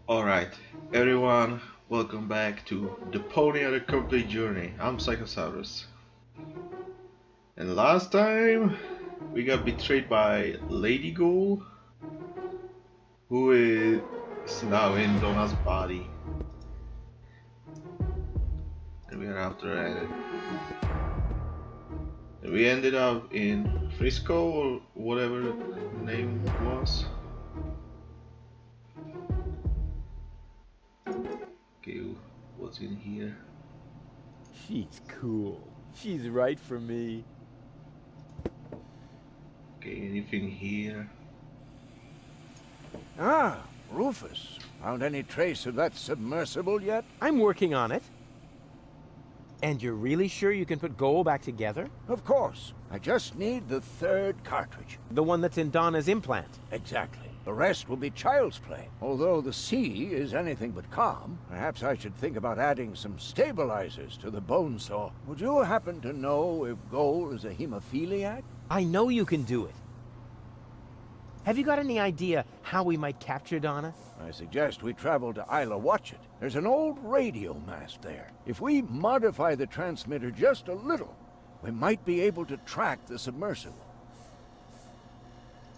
Alright, everyone, welcome back to Deponia the Complete Journey. I'm Psychosaurus. And last time we got betrayed by Lady Ghoul, who is now in Donna's body. And we are after her. And we ended up in Frisco or whatever the name was. Okay, what's in here? She's cool. She's right for me. Okay, anything here? Ah, Rufus. Found any trace of that submersible yet? I'm working on it. And you're really sure you can put Goal back together? Of course. I just need the third cartridge. The one that's in Donna's implant. Exactly. The rest will be child's play. Although the sea is anything but calm, perhaps I should think about adding some stabilizers to the bone saw. Would you happen to know if Goal is a hemophiliac? I know you can do it. Have you got any idea how we might capture Donna? I suggest we travel to Isla Watchet. There's an old radio mast there. If we modify the transmitter just a little, we might be able to track the submersible.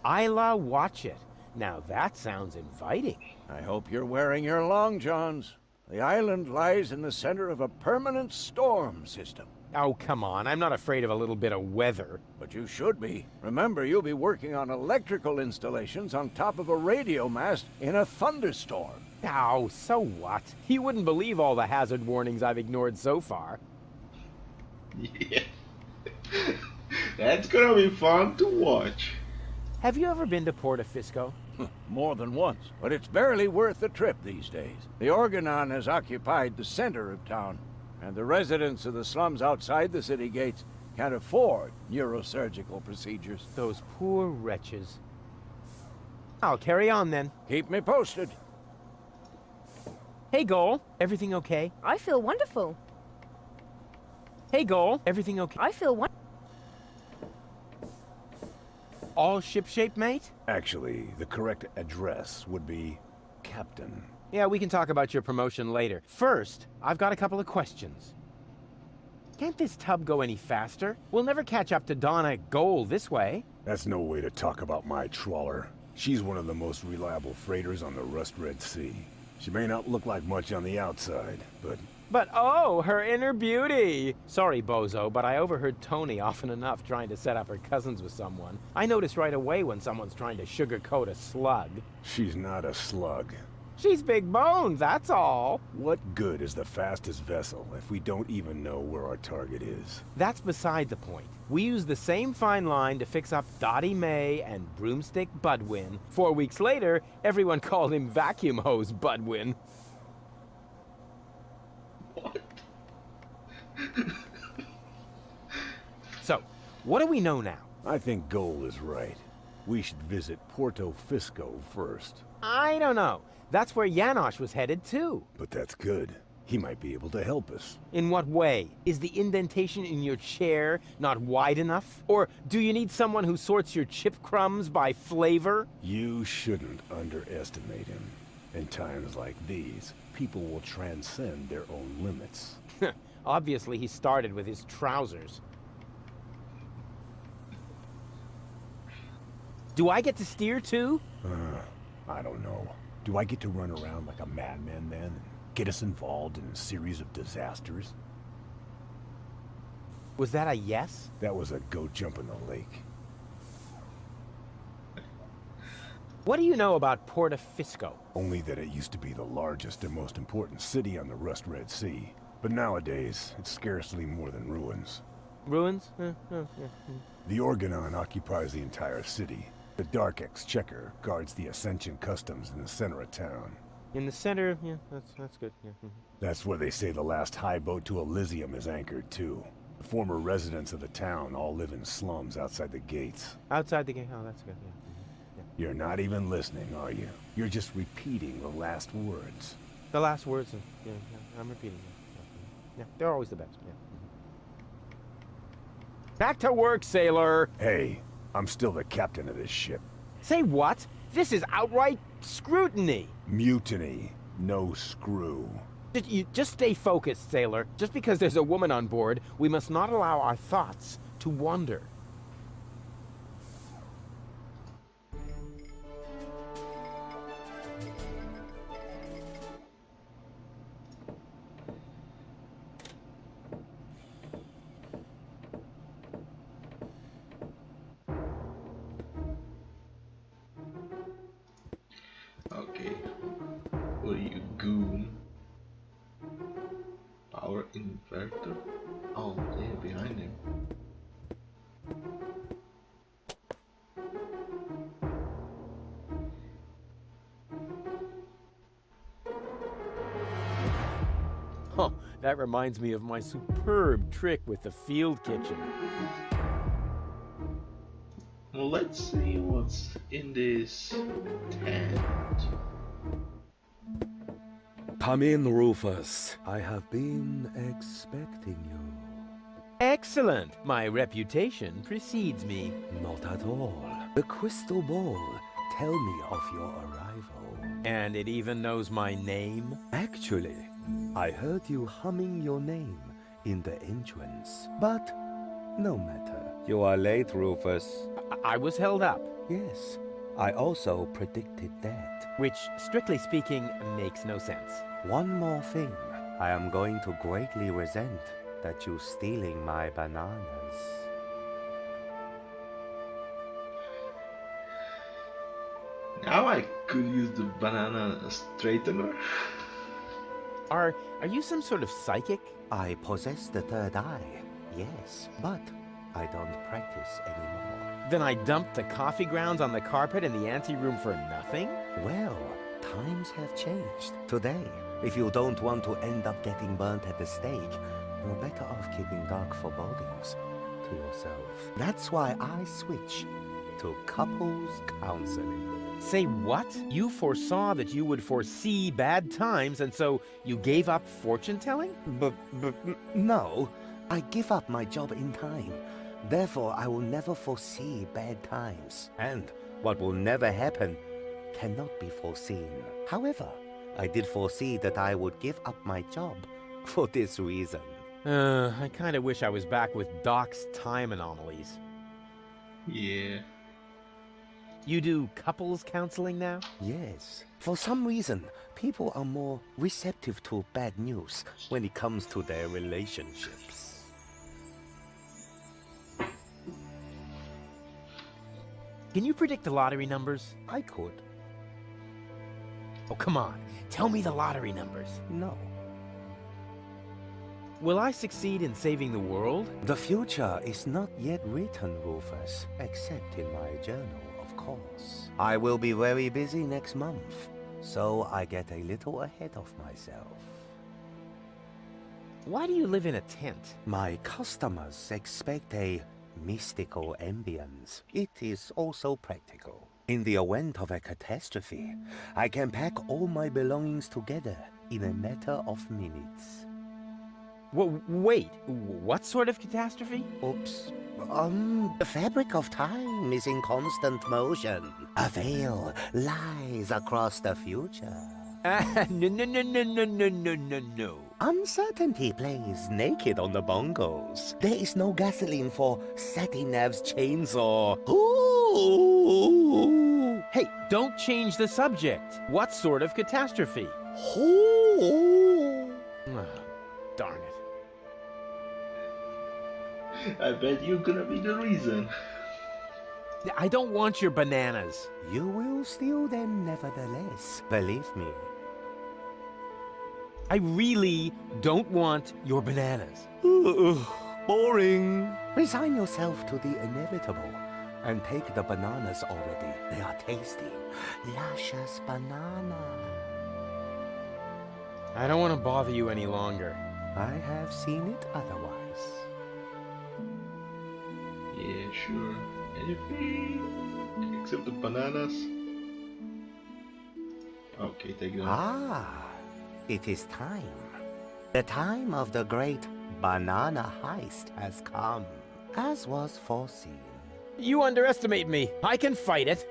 Isla Watchet. Now that sounds inviting. I hope you're wearing your long johns. The island lies in the center of a permanent storm system. Oh, come on. I'm not afraid of a little bit of weather. But you should be. Remember, you'll be working on electrical installations on top of a radio mast in a thunderstorm. Oh, so what? You wouldn't believe all the hazard warnings I've ignored so far. Yeah. That's gonna be fun to watch. Have you ever been to Portofisco? More than once, but it's barely worth the trip these days. The Organon has occupied the center of town, and the residents of the slums outside the city gates can't afford neurosurgical procedures. Those poor wretches. I'll carry on then. Keep me posted. Hey, Goal. Everything okay? I feel wonderful. Hey, Goal. Everything okay? I feel wonderful. All shipshape, mate? Actually, the correct address would be Captain. Yeah, we can talk about your promotion later. First, I've got a couple of questions. Can't this tub go any faster? We'll never catch up to Donna Goal this way. That's no way to talk about my trawler. She's one of the most reliable freighters on the Rust Red Sea. She may not look like much on the outside, but... But oh, her inner beauty! Sorry, Bozo, but I overheard Tony often enough trying to set up her cousins with someone. I notice right away when someone's trying to sugarcoat a slug. she's not a slug. She's big boned, that's all. What good is the fastest vessel if we don't even know where our target is? That's beside the point. We used the same fine line to fix up Dottie May and Broomstick Budwin. 4 weeks later, everyone called him Vacuum Hose Budwin. What? So, what do we know now? I think Goal is right. We should visit Portofisco first. I don't know. That's where Janosch was headed too. But that's good. He might be able to help us. In what way? Is the indentation in your chair not wide enough? Or do you need someone who sorts your chip crumbs by flavor? You shouldn't underestimate him. In times like these, people will transcend their own limits. Obviously, he started with his trousers. Do I get to steer too? I don't know. Do I get to run around like a madman then? And get us involved in a series of disasters? Was that a yes? That was a goat jump in the lake. What do you know about Portofisco? Only that it used to be the largest and most important city on the Rust Red Sea. But nowadays, it's scarcely more than ruins. Ruins? Oh, yeah. The Organon occupies the entire city. The Dark Exchequer guards the Ascension customs in the center of town. In the center, yeah, that's good. Yeah. That's where they say the last high boat to Elysium is anchored too. The former residents of the town all live in slums outside the gates. Outside the gate. Oh, that's good. Yeah. You're not even listening, are you? You're just repeating the last words. The last words. Yeah, I'm repeating them. Yeah, they're always the best. Yeah. Back to work, sailor. Hey, I'm still the captain of this ship. Say what? This is outright scrutiny. Mutiny. No screw. You just stay focused, sailor. Just because there's a woman on board, we must not allow our thoughts to wander. Okay. What are you, goon? Power inverter? Oh, yeah, behind him. Oh, that reminds me of my superb trick with the field kitchen. Well, let's see what's in this tent. Come in, Rufus. I have been expecting you. Excellent. My reputation precedes me. Not at all. The crystal ball tell me of your arrival. And it even knows my name? Actually, I heard you humming your name in the entrance. But no matter. You are late, Rufus. I was held up. Yes, I also predicted that. Which, strictly speaking, makes no sense. One more thing. I am going to greatly resent that you stealing my bananas. Now I could use the banana straightener. Are you some sort of psychic? I possess the third eye, yes, but I don't practice anymore. Then I dumped the coffee grounds on the carpet in the anteroom for nothing? Well, times have changed. Today, if you don't want to end up getting burnt at the stake, you're better off keeping dark forebodings to yourself. That's why I switch to couples counseling. Say what? You foresaw that you would foresee bad times, and so you gave up fortune-telling? But no, I give up my job in time. Therefore, I will never foresee bad times. And what will never happen cannot be foreseen. However, I did foresee that I would give up my job for this reason. I kinda wish I was back with Doc's time anomalies. Yeah. You do couples counseling now? Yes. For some reason, people are more receptive to bad news when it comes to their relationships. Can you predict the lottery numbers? I could. Oh, come on. Tell me the lottery numbers. No. Will I succeed in saving the world? The future is not yet written, Rufus, except in my journal, of course. I will be very busy next month, so I get a little ahead of myself. Why do you live in a tent? My customers expect a mystical ambience. It is also practical. In the event of a catastrophe, I can pack all my belongings together in a matter of minutes. Wait, what sort of catastrophe? Oops. The fabric of time is in constant motion. A veil lies across the future. No. Uncertainty plays naked on the bongos. There is no gasoline for Satinav's chainsaw. Ooh. Hey, don't change the subject. What sort of catastrophe? Ooh. Darn it. I bet you're gonna be the reason. I don't want your bananas. You will steal them nevertheless, believe me. I really don't want your bananas. Boring. Resign yourself to the inevitable and take the bananas already. They are tasty, luscious banana. I don't want to bother you any longer. I have seen it otherwise. Yeah, sure. Anything except the bananas. Okay, take them. Ah, it is time. The time of the great banana heist has come, as was foreseen. You underestimate me. I can fight it.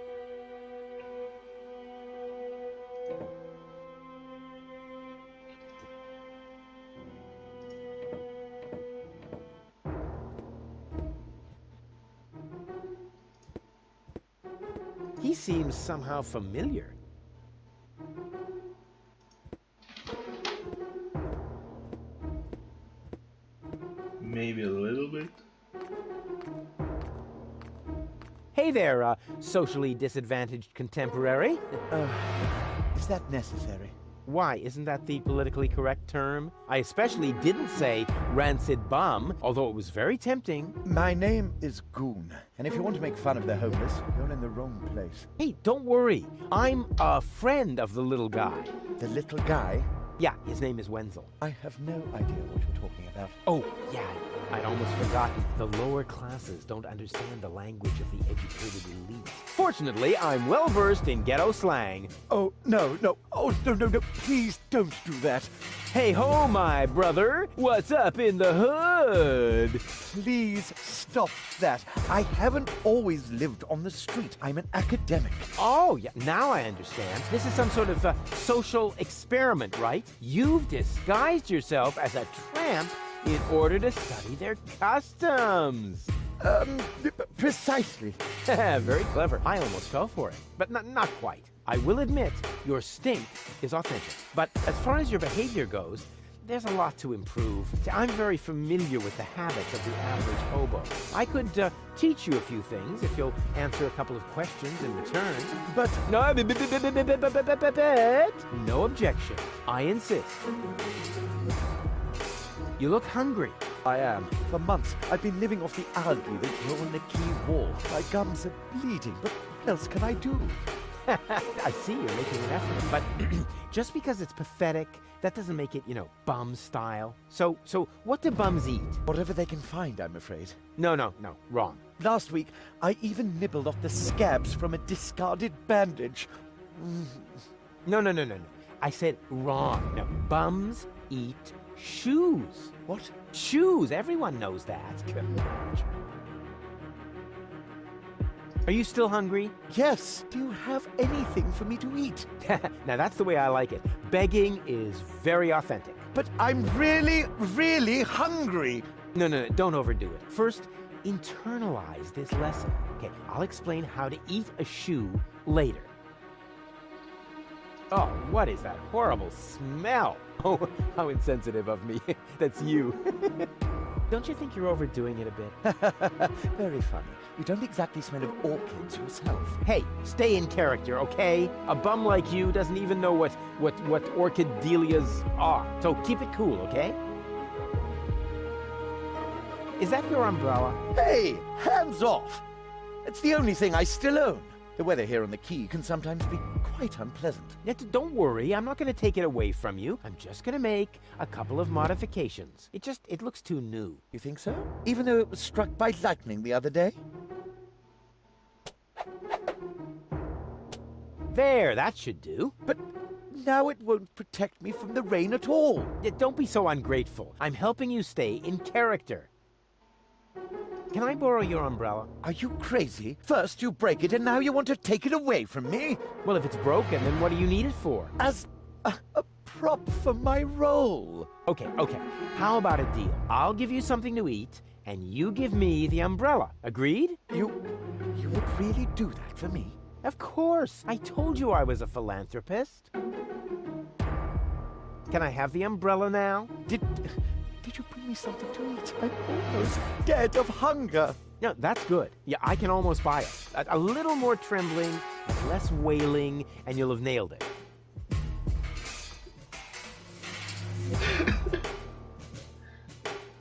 He seems somehow familiar. Maybe a little bit. Hey there, socially disadvantaged contemporary. Is that necessary? Why, isn't that the politically correct term? I especially didn't say rancid bum, although it was very tempting. My name is Goon, and if you want to make fun of the homeless, you're in the wrong place. Hey, don't worry. I'm a friend of the little guy. The little guy? Yeah, his name is Wenzel. I have no idea what you're talking about. Oh, yeah, I'd almost forgotten. The lower classes don't understand the language of the educated elite. Fortunately, I'm well-versed in ghetto slang. Oh, no. Oh, no. Please don't do that. Hey ho, my brother. What's up in the hood? Please stop that. I haven't always lived on the street. I'm an academic. Oh, yeah, now I understand. This is some sort of social experiment, right? You've disguised yourself as a tramp in order to study their customs. Precisely. Very clever. I almost fell for it, but not quite. I will admit, your stink is authentic. But as far as your behavior goes, there's a lot to improve. See, I'm very familiar with the habits of the average hobo. I could teach you a few things if you'll answer a couple of questions in return. But no objection. I insist. You look hungry. I am. For months, I've been living off the algae that grow on the quay wall. My gums are bleeding, but what else can I do? I see you're making an effort, but just because it's pathetic, that doesn't make it, bum style. So what do bums eat? Whatever they can find, I'm afraid. No, wrong. Last week, I even nibbled off the scabs from a discarded bandage. No. I said wrong. No, bums eat shoes. What? Shoes. Everyone knows that. Are you still hungry? Yes. Do you have anything for me to eat? Now that's the way I like it. Begging is very authentic. But I'm really, really hungry. No, don't overdo it. First, internalize this lesson. Okay, I'll explain how to eat a shoe later. Oh, what is that horrible smell? Oh, how insensitive of me. That's you. Don't you think you're overdoing it a bit? Very funny. You don't exactly smell of orchids yourself. Hey, stay in character, okay? A bum like you doesn't even know what orchid dahlias are. So keep it cool, okay? Is that your umbrella? Hey, hands off! It's the only thing I still own. The weather here on the quay can sometimes be quite unpleasant. Don't worry, I'm not going to take it away from you. I'm just going to make a couple of modifications. It looks too new. You think so? Even though it was struck by lightning the other day? There, that should do. But now it won't protect me from the rain at all. Don't be so ungrateful. I'm helping you stay in character. Can I borrow your umbrella? Are you crazy? First you break it and now you want to take it away from me? Well, if it's broken, then what do you need it for? As a prop for my role. Okay. How about a deal? I'll give you something to eat, and you give me the umbrella. Agreed? You would really do that for me? Of course. I told you I was a philanthropist. Can I have the umbrella now? Did you bring me something to eat? I'm almost dead of hunger. No, that's good. Yeah, I can almost buy it. A little more trembling, and less wailing, and you'll have nailed it.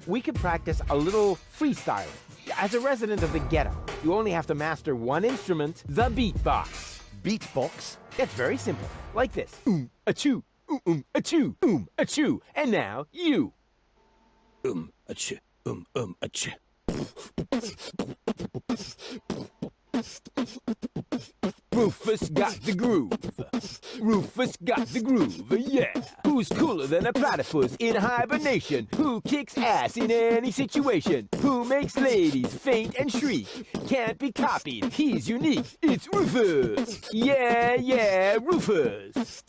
We could practice a little freestyling. As a resident of the ghetto, you only have to master one instrument, the beatbox. Beatbox? It's very simple. Like this. Achoo, achoo, achoo. And now, you. Achoo, achoo. Rufus got the groove. Rufus got the groove, yeah. Who's cooler than a platypus in hibernation? Who kicks ass in any situation? Who makes ladies faint and shriek? Can't be copied, he's unique. It's Rufus. Yeah, Rufus.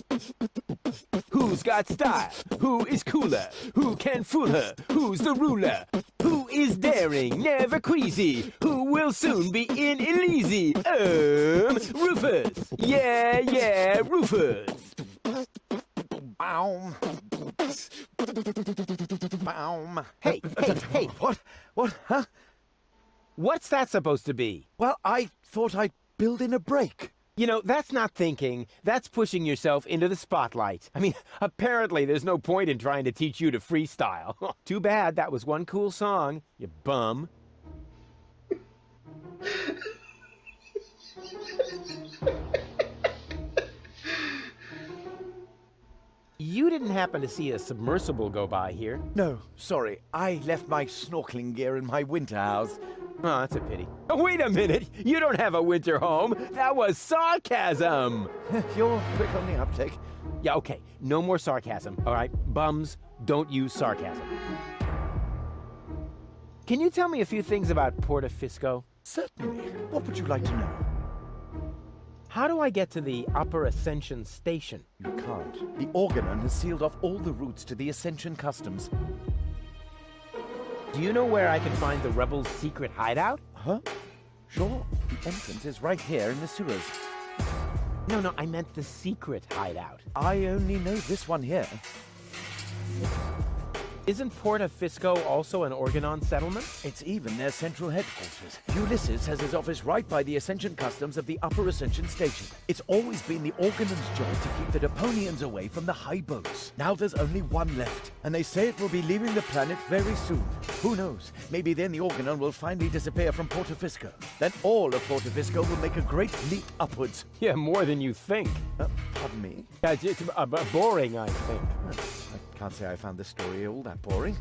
Who's got style? Who is cooler? Who can fool her? Who's the ruler? Who is daring, never queasy? Who will soon be in Elysee? Rufus. Yeah, Rufus. Baum. Baum. Hey. What? Huh? What's that supposed to be? Well, I thought I'd build in a break. You know, that's not thinking. That's pushing yourself into the spotlight. I mean, apparently there's no point in trying to teach you to freestyle. Too bad that was one cool song, you bum. You didn't happen to see a submersible go by here? No, sorry. I left my snorkeling gear in my winter house. Oh, that's a pity. Oh, wait a minute! You don't have a winter home! That was sarcasm! You're quick on the uptake. Yeah, okay. No more sarcasm, all right? Bums, don't use sarcasm. Can you tell me a few things about Portofisco? Certainly. What would you like to know? How do I get to the Upper Ascension Station? You can't. The Organon has sealed off all the routes to the Ascension Customs. Do you know where I can find the rebels' secret hideout? Huh? Sure. The entrance is right here in the sewers. No, I meant the secret hideout. I only know this one here. Isn't Portofisco also an Organon settlement? It's even their central headquarters. Ulysses has his office right by the Ascension Customs of the Upper Ascension Station. It's always been the Organon's job to keep the Deponians away from the high boats. Now there's only one left, and they say it will be leaving the planet very soon. Who knows? Maybe then the Organon will finally disappear from Portofisco. Then all of Portofisco will make a great leap upwards. Yeah, more than you think. Pardon me? It's boring, I think. I can't say I found this story all that boring.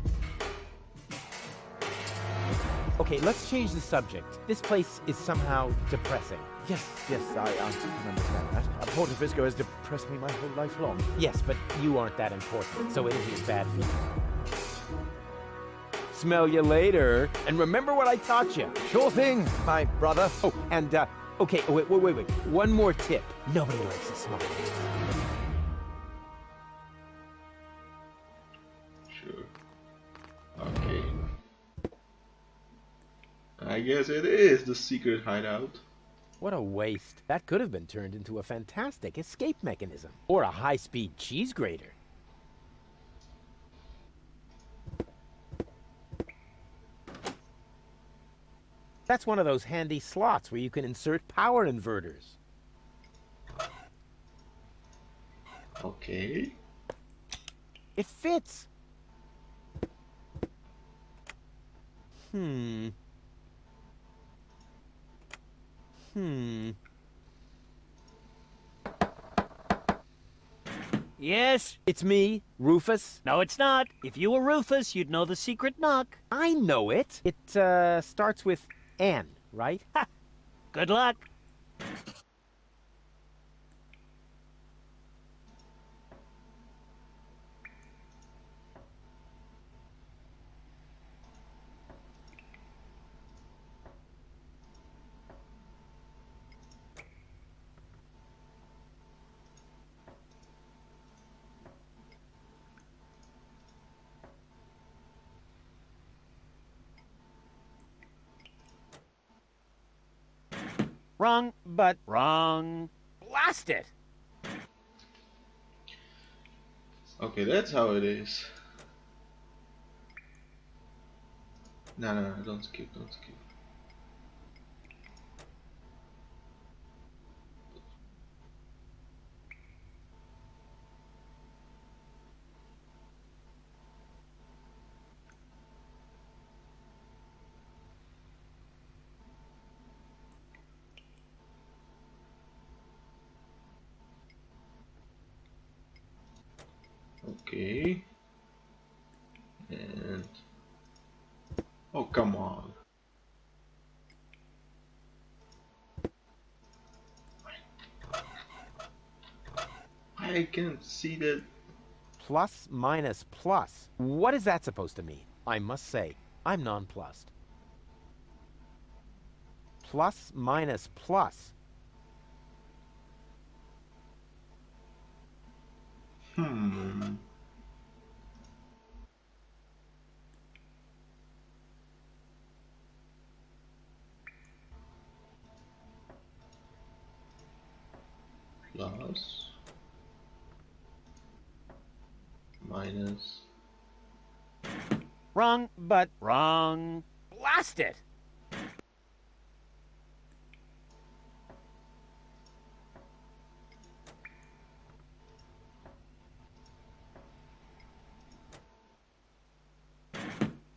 Okay, let's change the subject. This place is somehow depressing. Yes, I can understand that. Portofisco has depressed me my whole life long. Yes, but you aren't that important, so it isn't as bad for you. Smell you later, and remember what I taught you. Sure thing, my brother. Oh, and, okay, wait. One more tip. Nobody likes a smile. Okay. I guess it is the secret hideout. What a waste. That could have been turned into a fantastic escape mechanism. Or a high-speed cheese grater. That's one of those handy slots where you can insert power inverters. Okay. It fits. Yes? It's me, Rufus. No, it's not. If you were Rufus, you'd know the secret knock. I know it. It, starts with N, right? Ha! Good luck. Wrong. But Wrong. blast it! Okay, that's how it is. No, don't skip. Okay. And... oh, come on. I can't see that. Plus minus plus. What is that supposed to mean? I must say, I'm nonplussed. Plus minus plus. plus minus Wrong, but wrong. Blast it!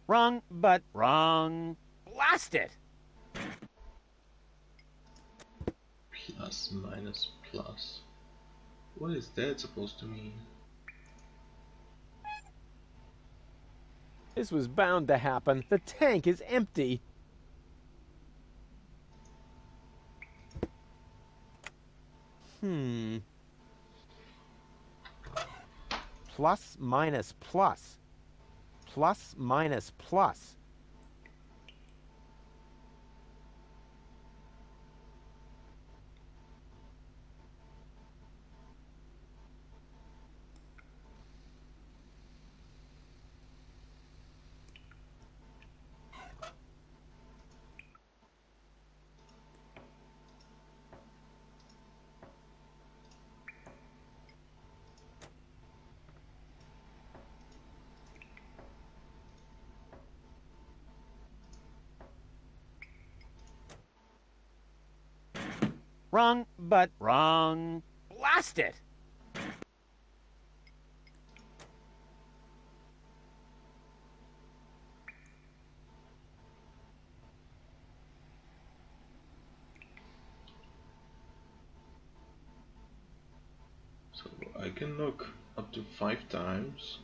Wrong, but wrong. Blast it! plus minus plus. What is that supposed to mean? This was bound to happen. The tank is empty. Plus minus plus. Plus minus plus. Wrong, but wrong. Blast it! So I can look up to 5 times.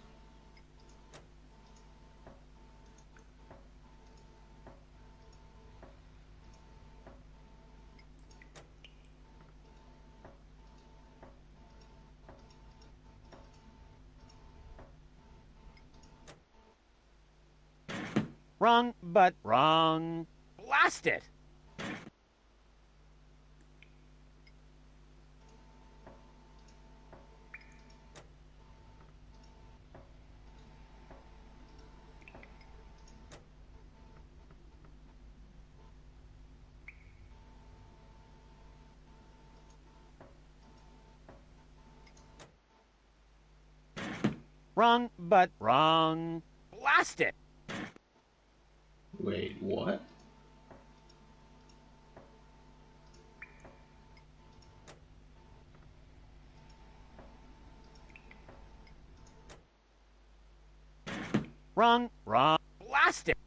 Wrong, but wrong. Blast it! Wrong, but wrong. Blast it! Wait, what? Wrong, wrong. Blast it!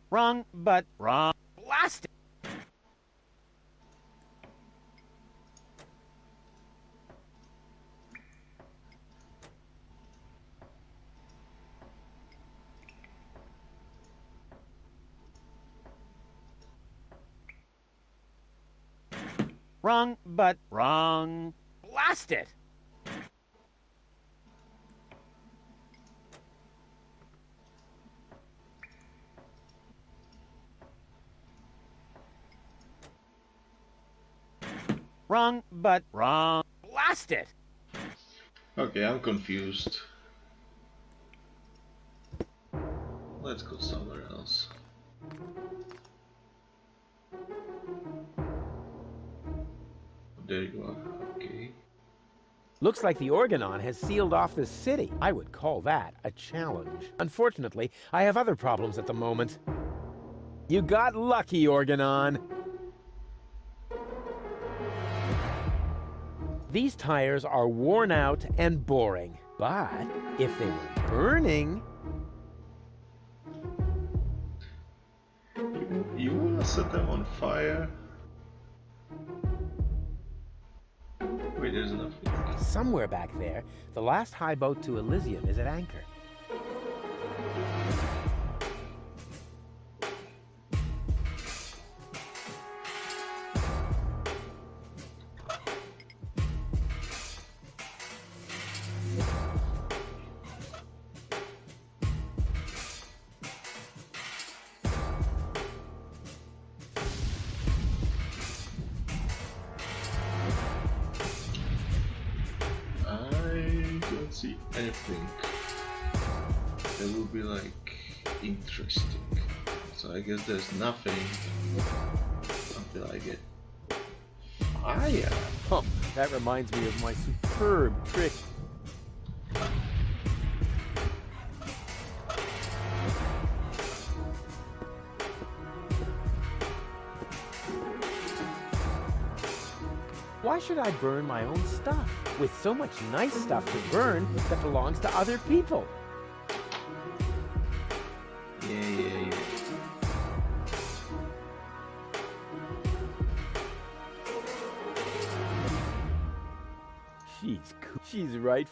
Wrong, but wrong. Blast it! Wrong, but wrong. Blast it! Wrong, but wrong. Blast it! Okay, I'm confused. Let's go somewhere else. There you are. Okay. Looks like the Organon has sealed off the city. I would call that a challenge. Unfortunately, I have other problems at the moment. You got lucky, Organon. These tires are worn out and boring, but if they were burning... You wanna set them on fire? Wait, there's enough. Somewhere back there, the last high boat to Elysium is at anchor. I don't see anything that will be like Interesting. So I guess there's nothing until I get fire. Oh, that reminds me of my superb trick. Why should I burn my own stuff? With so much nice stuff to burn that belongs to other people. Yeah. She's cool. She's right.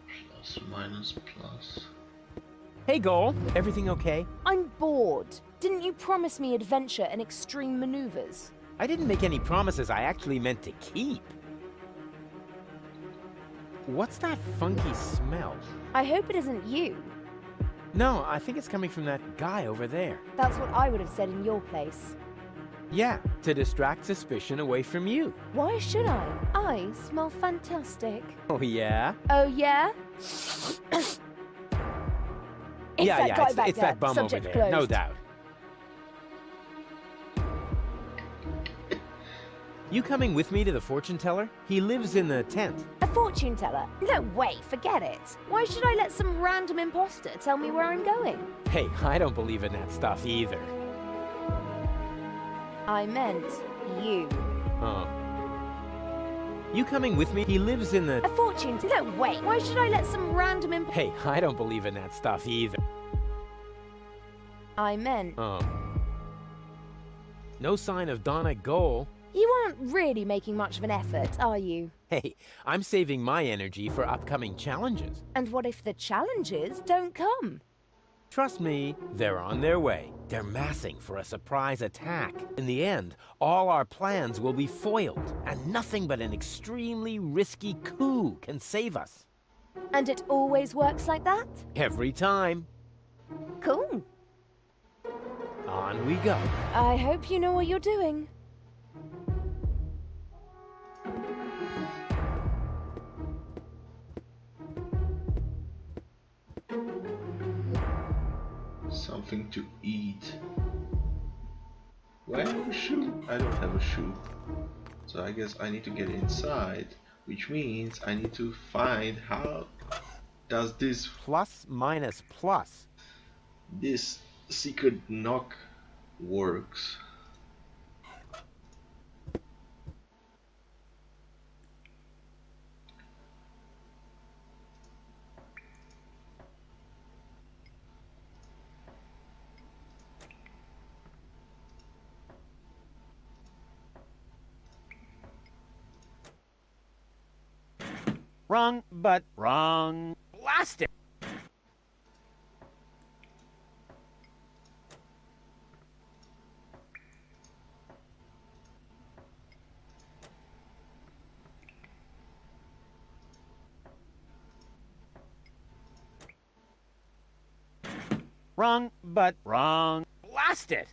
Plus, minus, plus. Hey, Goal. Everything okay? I'm bored. Didn't you promise me adventure and extreme maneuvers? I didn't make any promises I actually meant to keep. What's that funky smell? I hope it isn't you. No, I think it's coming from that guy over there. That's what I would have said in your place. Yeah, to distract suspicion away from you. Why should I? I smell fantastic. Oh, yeah? Oh, yeah? It's that bum over Subject there, no closed. doubt. You coming with me to the fortune teller? He lives in the tent. A fortune teller? No way, forget it. Why should I let some random imposter tell me where I'm going? Hey, I don't believe in that stuff either. I meant you. Oh. You coming with me? He lives in the... A fortune teller? No way. Why should I let some random imposter... Hey, I don't believe in that stuff either. I meant... Oh. No sign of Donna Goal. You aren't really making much of an effort, are you? Hey, I'm saving my energy for upcoming challenges. And what if the challenges don't come? Trust me, they're on their way. They're massing for a surprise attack. In the end, all our plans will be foiled, and nothing but an extremely risky coup can save us. And it always works like that? Every time. Cool. On we go. I hope you know what you're doing. Something to eat. Do I have a shoe? I don't have a shoe. So I guess I need to get inside, which means I need to find how does this Plus minus plus. secret knock works. Wrong, but wrong. Blast it! Wrong, but wrong. Blast it!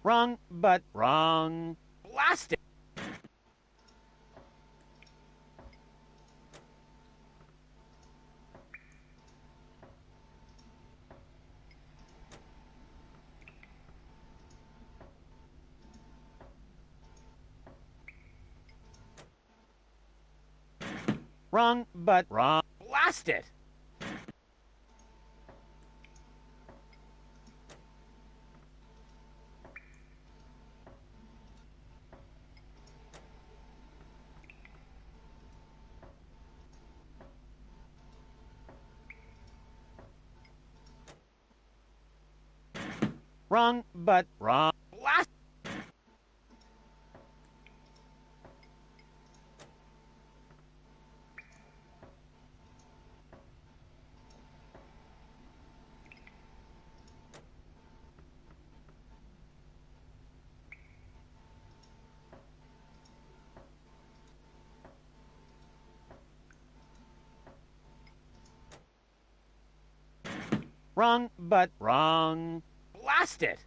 Wrong, but wrong. Blast it! Wrong, but wrong. Blast it! Wrong, but wrong. Blast! Wrong, but wrong. Blast it!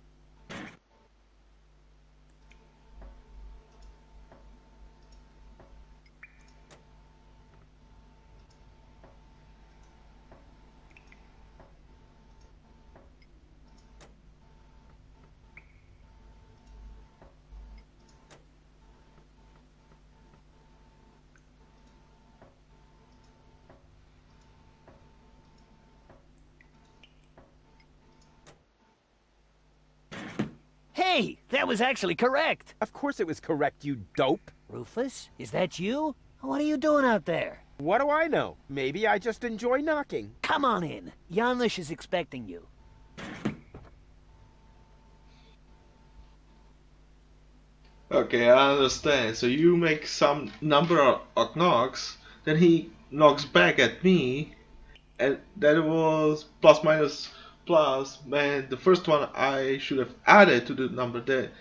Hey, that was actually correct. Of course it was correct, you dope. Rufus, is that you? What are you doing out there? What do I know? Maybe I just enjoy knocking. Come on in. Janusz is expecting you. Okay, I understand. So you make some number of knocks, then he knocks back at me, and that was plus minus plus. Man, the first one I should have added to the number there.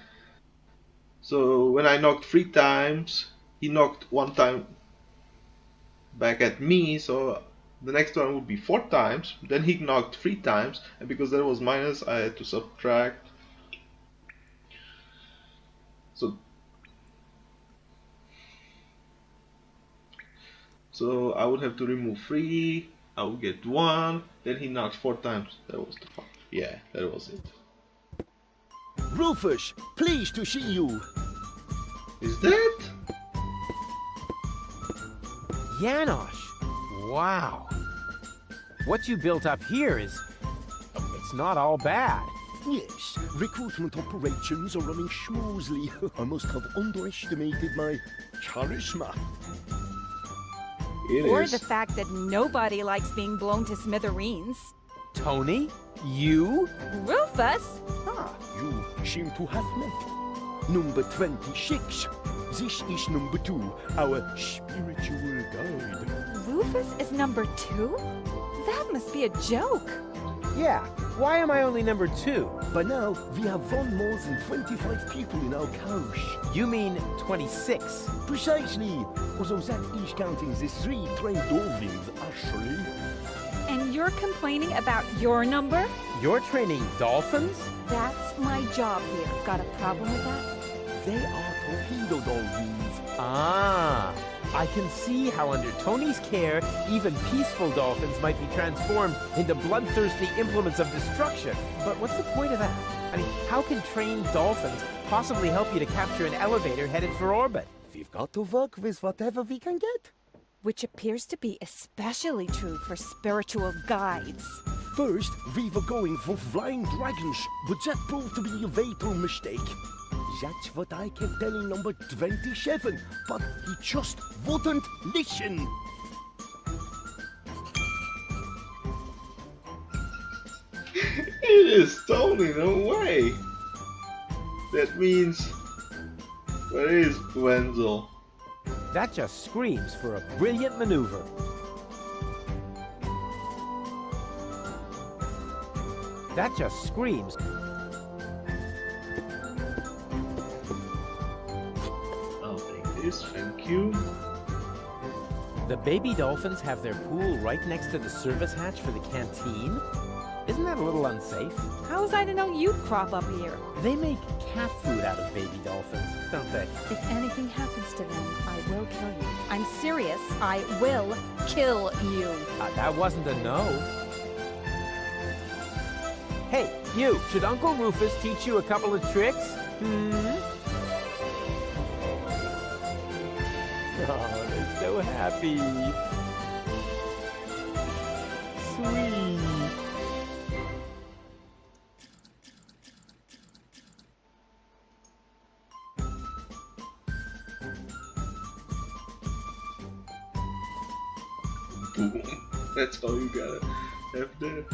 So when I knocked 3 times, he knocked 1 time back at me, so the next one would be 4 times. Then he knocked 3 times, and because that was minus, I had to subtract. So I would have to remove 3, I would get 1, then he knocked 4 times. That was the part. Yeah, that was it. Rufus, pleased to see you. Is that? Janusz! Wow. What you built up here is... it's not all bad. Yes, recruitment operations are running smoothly. I must have underestimated my charisma. It Or is. the fact that nobody likes being blown to smithereens. Tony? You? Rufus? Ah, you seem to have met. Number 26. This is number 2, our spiritual guide. Rufus is number 2? That must be a joke. Yeah. Why am I only number 2? By now, we have won more than 25 people in our coach. You mean 26? Precisely. Although that is counting the 3 trained dolphins, actually. And you're complaining about your number? You're training dolphins? That's my job here. Got a problem with that? They are torpedo dolphins. Ah. I can see how under Tony's care, even peaceful dolphins might be transformed into bloodthirsty implements of destruction. But what's the point of that? I mean, how can trained dolphins possibly help you to capture an elevator headed for orbit? We've got to work with whatever we can get. Which appears to be especially true for spiritual guides. First, we were going for flying dragons, but that proved to be a fatal mistake. That's what I kept telling number 27, but he just wouldn't listen. It is Tony, no way. That means... where is Wenzel? That just screams for a brilliant maneuver. That just screams. I'll take this, thank you. The baby dolphins have their pool right next to the service hatch for the canteen? Isn't that a little unsafe? How was I to know you'd crop up here? They make cat food out of baby dolphins, don't they? If anything happens to them, I will kill you. I'm serious. I will kill you. That wasn't a no. Hey, you, should Uncle Rufus teach you a couple of tricks? Oh, they're so happy. Sweet. Boom. That's all you gotta have there.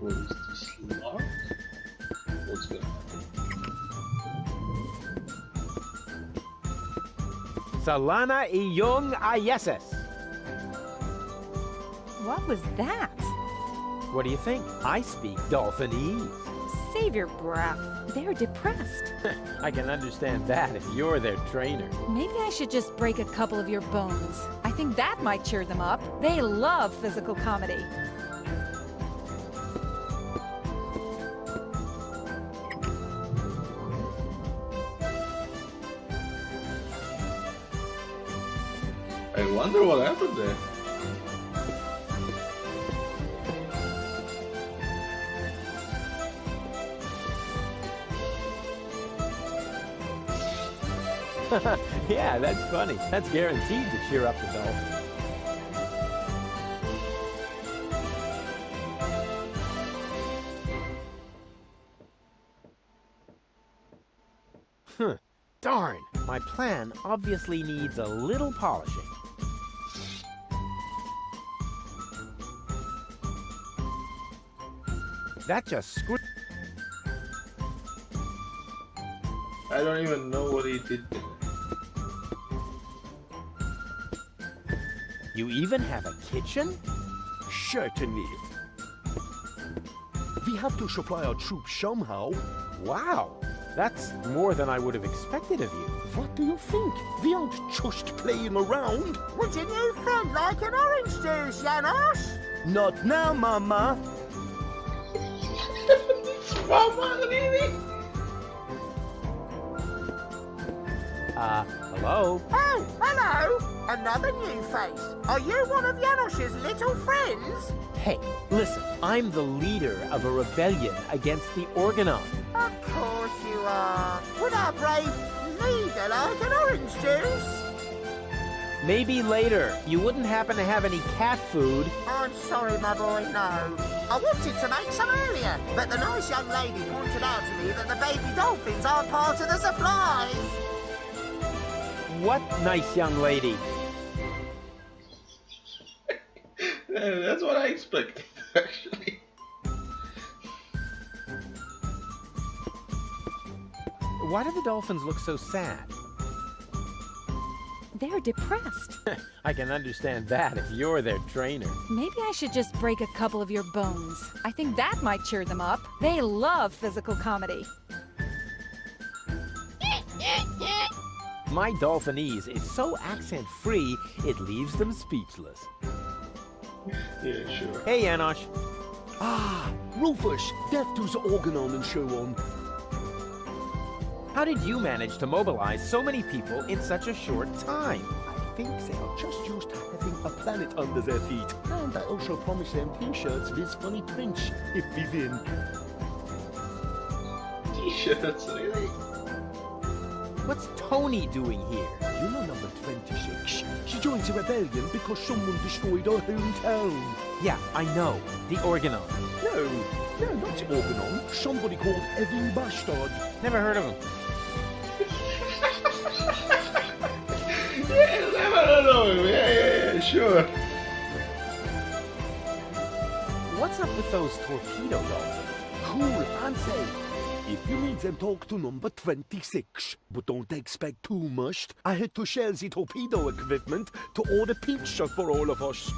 What is this lock? What's gonna happen? Salana iyong ayeses. What was that? What do you think? I speak Dolphinese. Save your breath. They're depressed. I can understand that if you're their trainer. Maybe I should just break a couple of your bones. I think that might cheer them up. They love physical comedy. I wonder what happened there. Yeah, that's funny. That's guaranteed to cheer up the dolphins. Darn, my plan obviously needs a little polishing. That just screwed. I don't even know what he did there. You even have a kitchen? Certainly. We have to supply our troops somehow. Wow, that's more than I would have expected of you. What do you think? We aren't just playing around. Would your new friend like an orange juice, Janos? Not now, Mama. Mama, really? Hello? Oh, hello! Another new face. Are you one of Janos's little friends? Hey, listen, I'm the leader of a rebellion against the Organon. Of course you are. Would our brave leader like an orange juice? Maybe later. You wouldn't happen to have any cat food? I'm sorry, my boy, no. I wanted to make some earlier, but the nice young lady pointed out to me that the baby dolphins aren't part of the supplies. What nice young lady? Yeah, that's what I expected, actually. Why do the dolphins look so sad? They're depressed. I can understand that if you're their trainer. Maybe I should just break a couple of your bones. I think that might cheer them up. They love physical comedy. My Dolphinese is so accent-free, it leaves them speechless. Yeah, sure. Hey, Janosch. Ah, Rufus, deaf to the Organon and so on. How did you manage to mobilize so many people in such a short time? I think they are just used to having a planet under their feet. And I also promised them t-shirts with funny prints if we win. T-shirts, really? What's Tony doing here? You know number 26. She joined the rebellion because someone destroyed her hometown. Yeah, I know. The Organon. No, not the Organon. Somebody called Evan Bastard. Never heard of him. Yeah, never know. Yeah, sure. What's up with those torpedo dolphins? Cool, answer. If you need them, talk to number 26. But don't expect too much. I had to share the torpedo equipment to order pizza for all of us.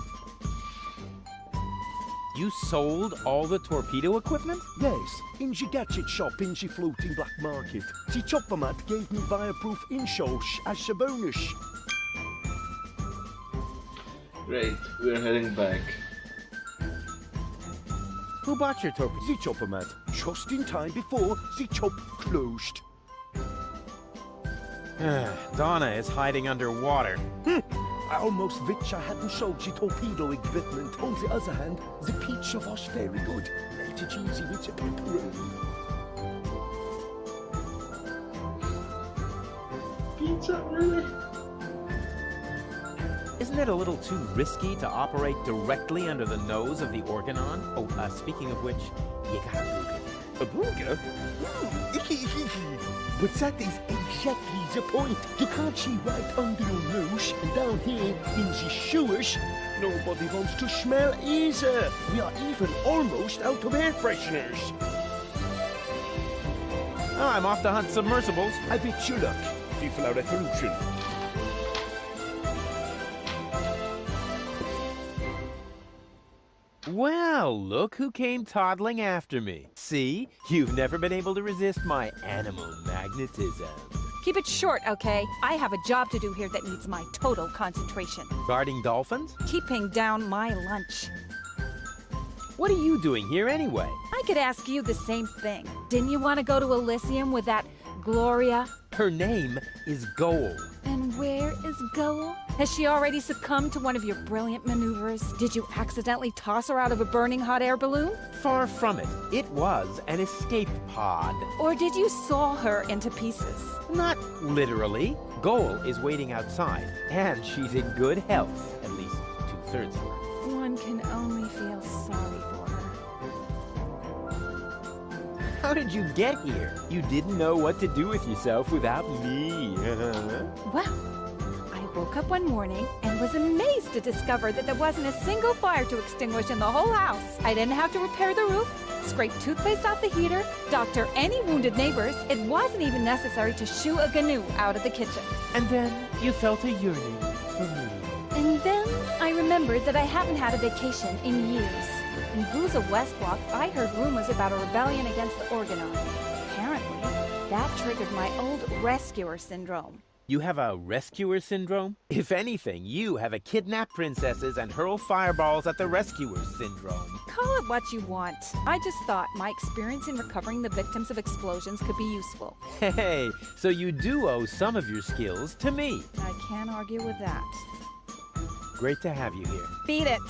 You sold all the torpedo equipment? Yes, in the gadget shop in the floating black market. The chopper mat gave me fireproof insoles as a bonus. Great, we're heading back. Who bought your torpedo? The chopper mat, just in time before the chop closed. Donna is hiding underwater. I almost wish I hadn't sold the torpedo equipment. On the other hand, the pizza was very good. Melted cheesy with the pepperoni. Pizza, really? Isn't it a little too risky to operate directly under the nose of the Organon? Oh, speaking of which, you got a booger. A booger? But that is exactly the point. You can't see right under your nose, and down here in the sewers, nobody wants to smell either. We are even almost out of air fresheners. Oh, I'm off to hunt submersibles. I bet you luck. People are a solution. Well, look who came toddling after me. See? You've never been able to resist my animal magnetism. Keep it short, okay? I have a job to do here that needs my total concentration. Guarding dolphins? Keeping down my lunch. What are you doing here anyway? I could ask you the same thing. Didn't you want to go to Elysium with that Gloria? Her name is Goal. And where is Goal? Has she already succumbed to one of your brilliant maneuvers? Did you accidentally toss her out of a burning hot air balloon? Far from it. It was an escape pod. Or did you saw her into pieces? Not literally. Goal is waiting outside, and she's in good health. At least 2/3 of her. One can only feel sorry for her. How did you get here? You didn't know what to do with yourself without me. Well, I woke up one morning and was amazed to discover that there wasn't a single fire to extinguish in the whole house. I didn't have to repair the roof, scrape toothpaste off the heater, doctor any wounded neighbors. It wasn't even necessary to shoo a canoe out of the kitchen. And then you felt a yearning for me. And then I remembered that I haven't had a vacation in years. In Booza Westwalk, I heard rumors about a rebellion against the Organon. Apparently, that triggered my old rescuer syndrome. You have a rescuer syndrome? If anything, you have a kidnap princesses and hurl fireballs at the rescuer syndrome. Call it what you want. I just thought my experience in recovering the victims of explosions could be useful. Hey, so you do owe some of your skills to me. I can't argue with that. Great to have you here. Beat it!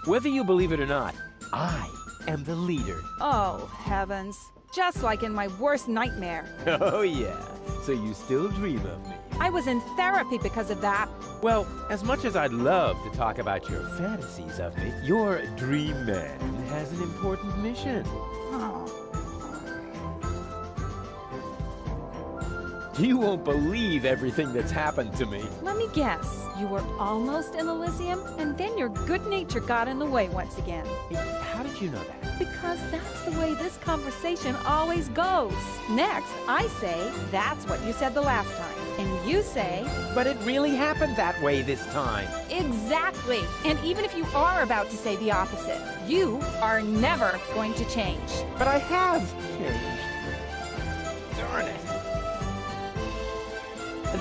Whether you believe it or not, I am the leader. Oh, heavens. Just like in my worst nightmare. Oh yeah, so you still dream of me. I was in therapy because of that. Well, as much as I'd love to talk about your fantasies of me, your dream man has an important mission. Oh. You won't believe everything that's happened to me. Let me guess. You were almost in Elysium, and then your good nature got in the way once again. How did you know that? Because that's the way this conversation always goes. Next, I say, that's what you said the last time. And you say... But it really happened that way this time. Exactly. And even if you are about to say the opposite, you are never going to change. But I have changed. Darn it.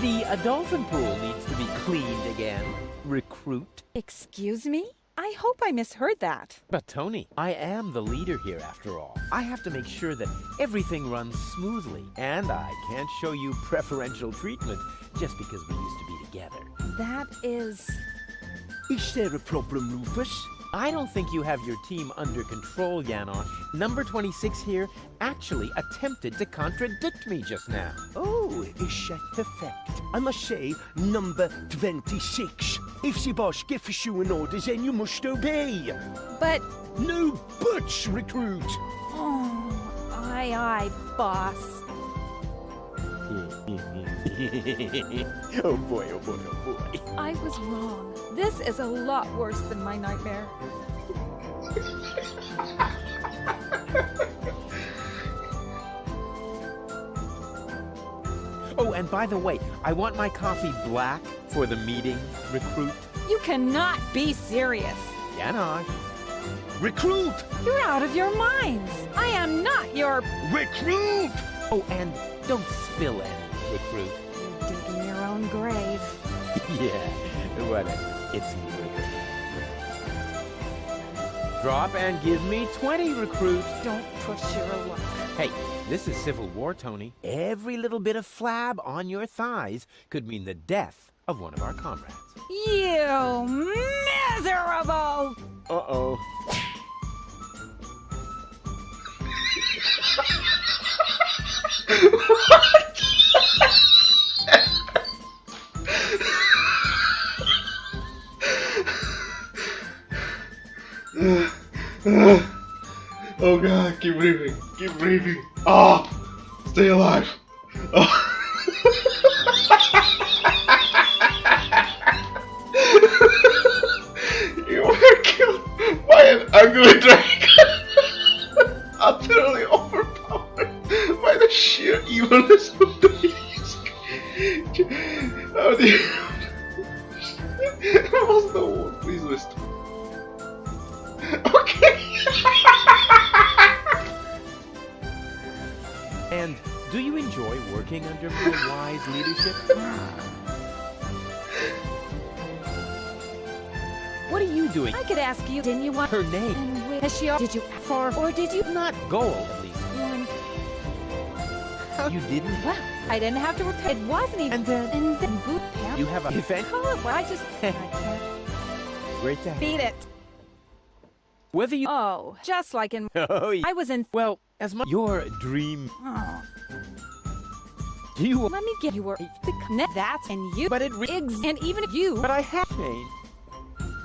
The dolphin pool needs to be cleaned again. Recruit. Excuse me? I hope I misheard that. But Tony, I am the leader here after all. I have to make sure that everything runs smoothly, and I can't show you preferential treatment just because we used to be together. That is... Is there a problem, Rufus? I don't think you have your team under control, Janosch. Number 26 here actually attempted to contradict me just now. Oh, is that perfect? I must say, number 26. If the boss gives you an order, then you must obey. But... No buts, recruit. Oh, aye, boss. Oh boy, oh boy, oh boy. I was wrong. This is a lot worse than my nightmare. Oh, and by the way, I want my coffee black for the meeting, recruit. You cannot be serious. Janosch. Recruit! You're out of your minds. I am not your... Recruit! Oh, and don't spill any, recruit. You're digging your own grave. Yeah, whatever. It's murder. Drop and give me 20, recruit. Don't push your luck. Hey, this is Civil War, Tony. Every little bit of flab on your thighs could mean the death of one of our comrades. You miserable! Uh-oh. Oh god, keep breathing, keep breathing. Oh, stay alive. Oh. You were killed by an ugly dragon. Utterly overpowered by the sheer evilness of the beast. How do you this. Okay. And do you enjoy working under my wise leadership? What are you doing? I could ask you, didn't you want Her name. And where has she? Did you far or did you Not gold, at least. one? You didn't? Well, I didn't have to repair. It wasn't even. And then boot camp. you have a event. Call it what I just. I can't Great day. beat it. Whether you. Oh, just like in. Oh, yeah. I was in. Well, as my your dream. Oh, Do you? let me get you were that and you. But it. And even you. But I have changed.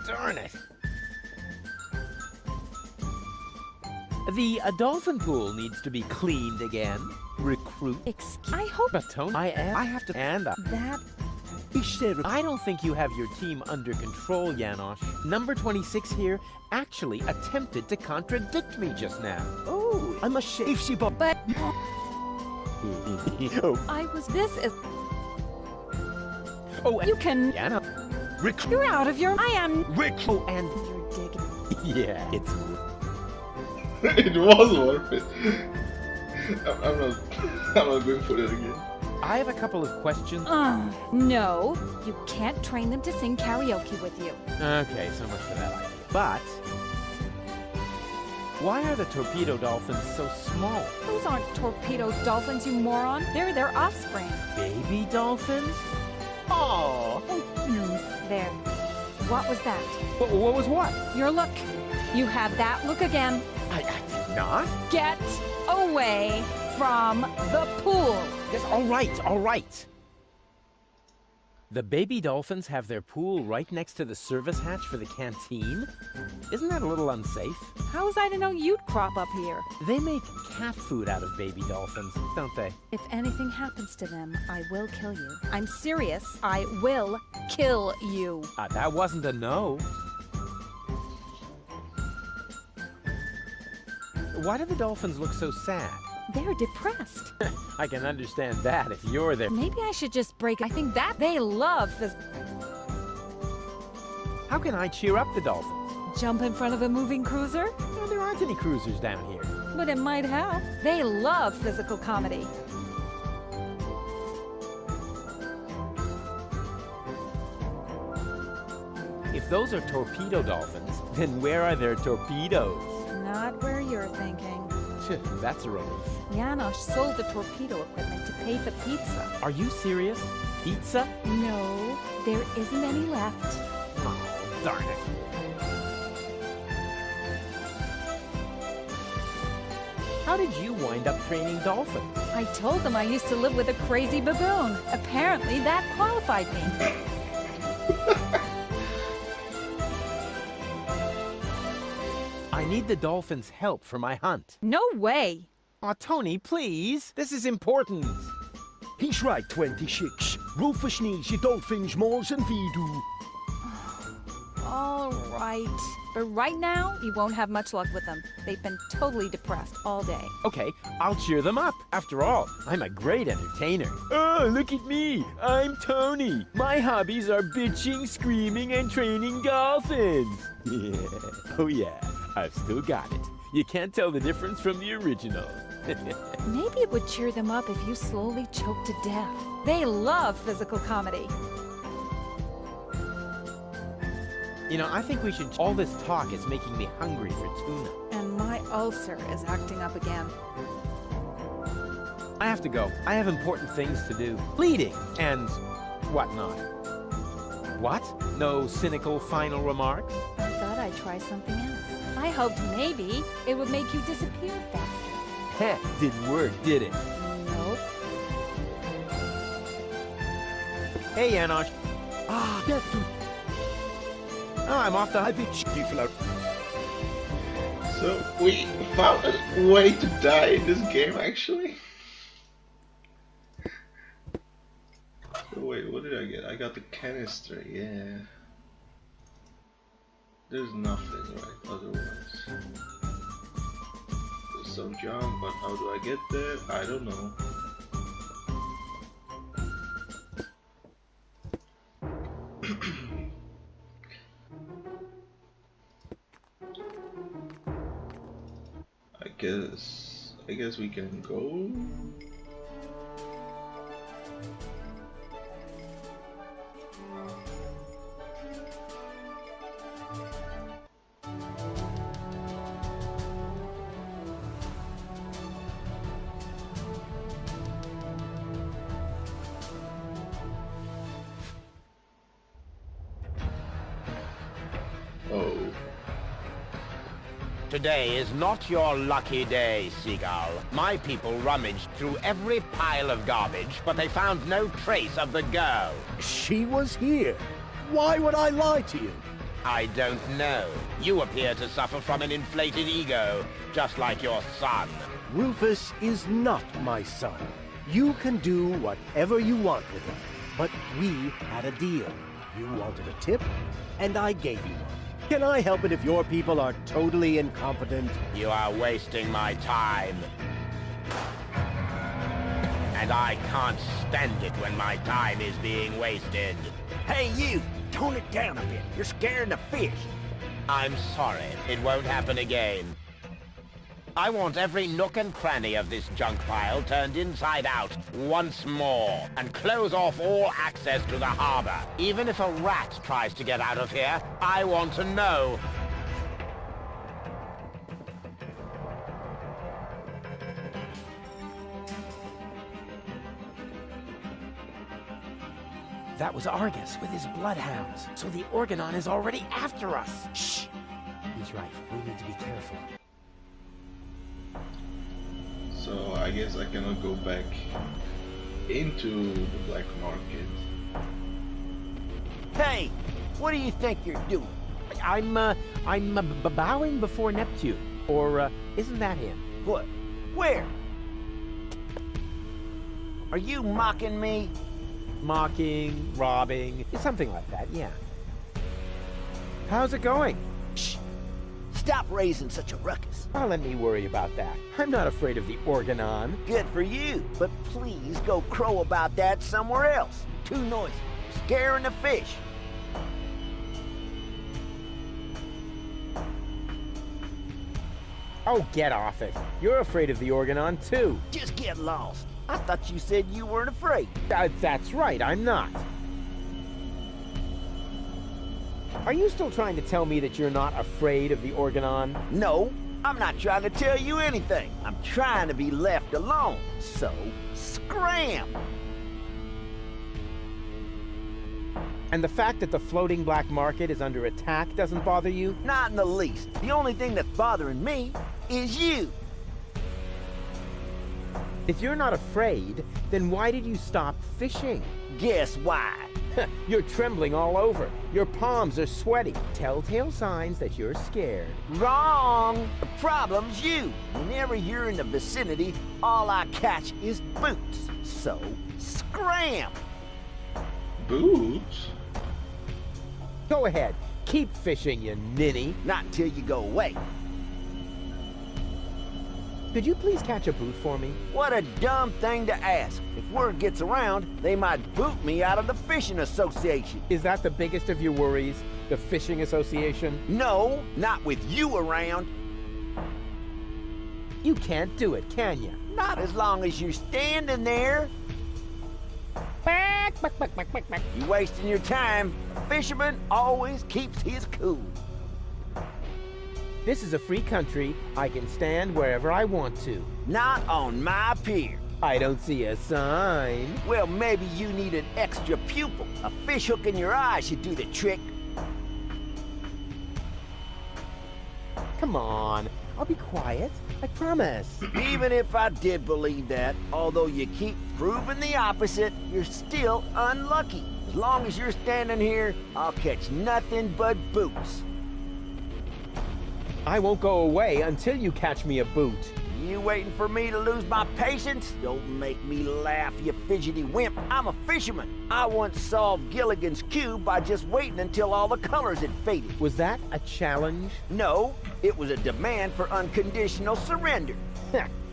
Darn it. The dolphin pool needs to be cleaned again. Recruit. I hope But Tony, I have to. And that. I don't think you have your team under control, Janosch. Number 26 here actually attempted to contradict me just now. Oh, I'm ashamed. If she But Oh, I was. This is. oh, You can. Janosch. You're out of your. I am. Oh, and You're digging. yeah, it's It was worth it. I'm not going for it again. I have a couple of questions. No, you can't train them to sing karaoke with you. Okay, so much for that idea. But why are the torpedo dolphins so small? Those aren't torpedo dolphins, you moron. They're their offspring. Baby dolphins? Oh, how cute. There. What was that? What was what? Your look. You had that look again. I did not. Get away from the pool. Yes, all right. The baby dolphins have their pool right next to the service hatch for the canteen? Isn't that a little unsafe? How was I to know you'd crop up here? They make cat food out of baby dolphins, don't they? If anything happens to them, I will kill you. I'm serious. I will kill you. That wasn't a no. Why do the dolphins look so sad? They're depressed. I can understand that if you're there. Maybe I should just break. I think that they love this. How can I cheer up the dolphins? Jump in front of a moving cruiser? Well, there aren't any cruisers down here. But it might help. They love physical comedy. If those are torpedo dolphins, then where are their torpedoes? Not where you're thinking. That's a relief. Janosch sold the torpedo equipment to pay for pizza. Are you serious? Pizza? No, there isn't any left. Oh, darn it. How did you wind up training dolphins? I told them I used to live with a crazy baboon. Apparently that qualified me. I need the dolphins' help for my hunt. No way. Aw, Tony, please. This is important. He's right, 26. Rufus needs your dolphins more than we do. All right. But right now, you won't have much luck with them. They've been totally depressed all day. Okay, I'll cheer them up. After all, I'm a great entertainer. Oh, look at me. I'm Tony. My hobbies are bitching, screaming, and training dolphins. Yeah. Oh, yeah. I've still got it. You can't tell the difference from the original. Maybe it would cheer them up if you slowly choked to death. They love physical comedy. You know, I think we should... All this talk is making me hungry for tuna. And my ulcer is acting up again. I have to go. I have important things to do. Bleeding and whatnot. What? No cynical final remarks? I thought I'd try something else. I hoped maybe it would make you disappear faster. Heh, didn't work, did it? Nope. Hey, Janosch. Ah, death to... Oh, I'm off the... I think she float. So we found a way to die in this game, actually. So wait, what did I get? I got the canister, yeah. There's nothing, right? Otherwise, there's some jump, but how do I get there? I don't know. guess we can go. Oh. Today is not your lucky day, Seagull. My people rummaged through every pile of garbage, but they found no trace of the girl. She was here. Why would I lie to you? I don't know. You appear to suffer from an inflated ego, just like your son. Rufus is not my son. You can do whatever you want with him. But we had a deal. You wanted a tip, and I gave you one. Can I help it if your people are totally incompetent? You are wasting my time. And I can't stand it when my time is being wasted. Hey, you! Tone it down a bit. You're scaring the fish. I'm sorry. It won't happen again. I want every nook and cranny of this junk pile turned inside out once more, and close off all access to the harbor. Even if a rat tries to get out of here, I want to know. That was Argus with his bloodhounds, so the Organon is already after us. Shh! He's right. We need to be careful. So I guess I cannot go back into the black market. Hey! What do you think you're doing? I'm bowing before Neptune. Or, isn't that him? What? Where? Are you mocking me? Mocking, robbing, something like that, yeah. How's it going? Shh! Stop raising such a ruckus. Oh, let me worry about that. I'm not afraid of the Organon. Good for you, but please go crow about that somewhere else. Too noisy. Scaring the fish. Oh, get off it. You're afraid of the Organon, too. Just get lost. I thought you said you weren't afraid. That's right, I'm not. Are you still trying to tell me that you're not afraid of the Organon? No, I'm not trying to tell you anything. I'm trying to be left alone. So, scram! And the fact that the floating black market is under attack doesn't bother you? Not in the least. The only thing that's bothering me is you. If you're not afraid, then why did you stop fishing? Guess why? You're trembling all over. Your palms are sweaty. Telltale signs that you're scared. Wrong! The problem's you. Whenever you're in the vicinity, all I catch is boots. So, scram! Boots? Go ahead. Keep fishing, you ninny. Not until you go away. Could you please catch a boot for me? What a dumb thing to ask. If word gets around, they might boot me out of the fishing association. Is that the biggest of your worries? The fishing association? No, not with you around. You can't do it, can you? Not as long as you're standing there. You wasting your time. A fisherman always keeps his cool. This is a free country. I can stand wherever I want to. Not on my pier. I don't see a sign. Well, maybe you need an extra pupil. A fish hook in your eye should do the trick. Come on. I'll be quiet. I promise. Even if I did believe that, although you keep proving the opposite, you're still unlucky. As long as you're standing here, I'll catch nothing but boots. I won't go away until you catch me a boot. You waiting for me to lose my patience? Don't make me laugh, you fidgety wimp. I'm a fisherman. I once solved Gilligan's Cube by just waiting until all the colors had faded. Was that a challenge? No, it was a demand for unconditional surrender.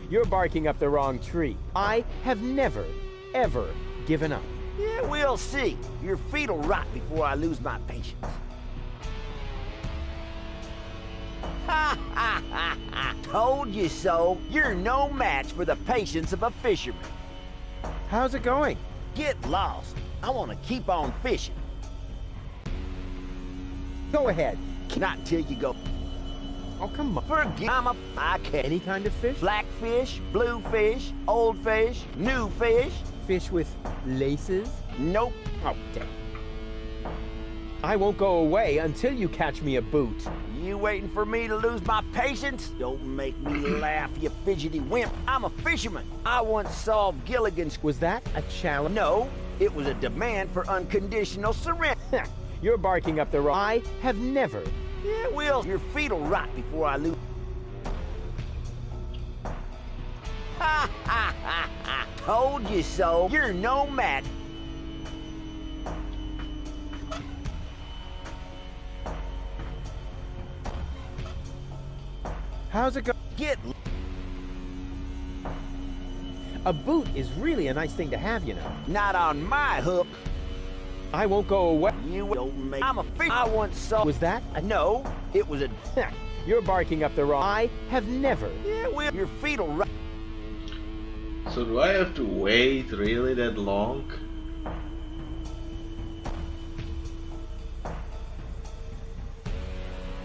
You're barking up the wrong tree. I have never, ever given up. Yeah, we'll see. Your feet'll rot before I lose my patience. Ha ha ha ha! Told you so. You're no match for the patience of a fisherman. How's it going? Get lost. I want to keep on fishing. Go ahead. Not until you go. Oh, come on. Forget I can. Any kind of fish? Blackfish, bluefish, old fish, new fish. Fish with laces? Nope. Oh, damn. I won't go away until you catch me a boot. You waiting for me to lose my patience? Don't make me laugh, you fidgety wimp. I'm a fisherman. I once solved Gilligan's... Was that a challenge? No, it was a demand for unconditional surrender. You're barking up the wrong... I have never... Yeah, well, your feet'll rot before I lose... Ha ha ha ha! Told you so. You're no match. How's it go? Get... A boot is really a nice thing to have, you know. Not on my hook. I won't go away. You don't make... I'm a fish. I once saw... Was that a... No, it was a... You're barking up the wrong... I have never... Yeah, well, your feet'll rot. So do I have to wait really that long?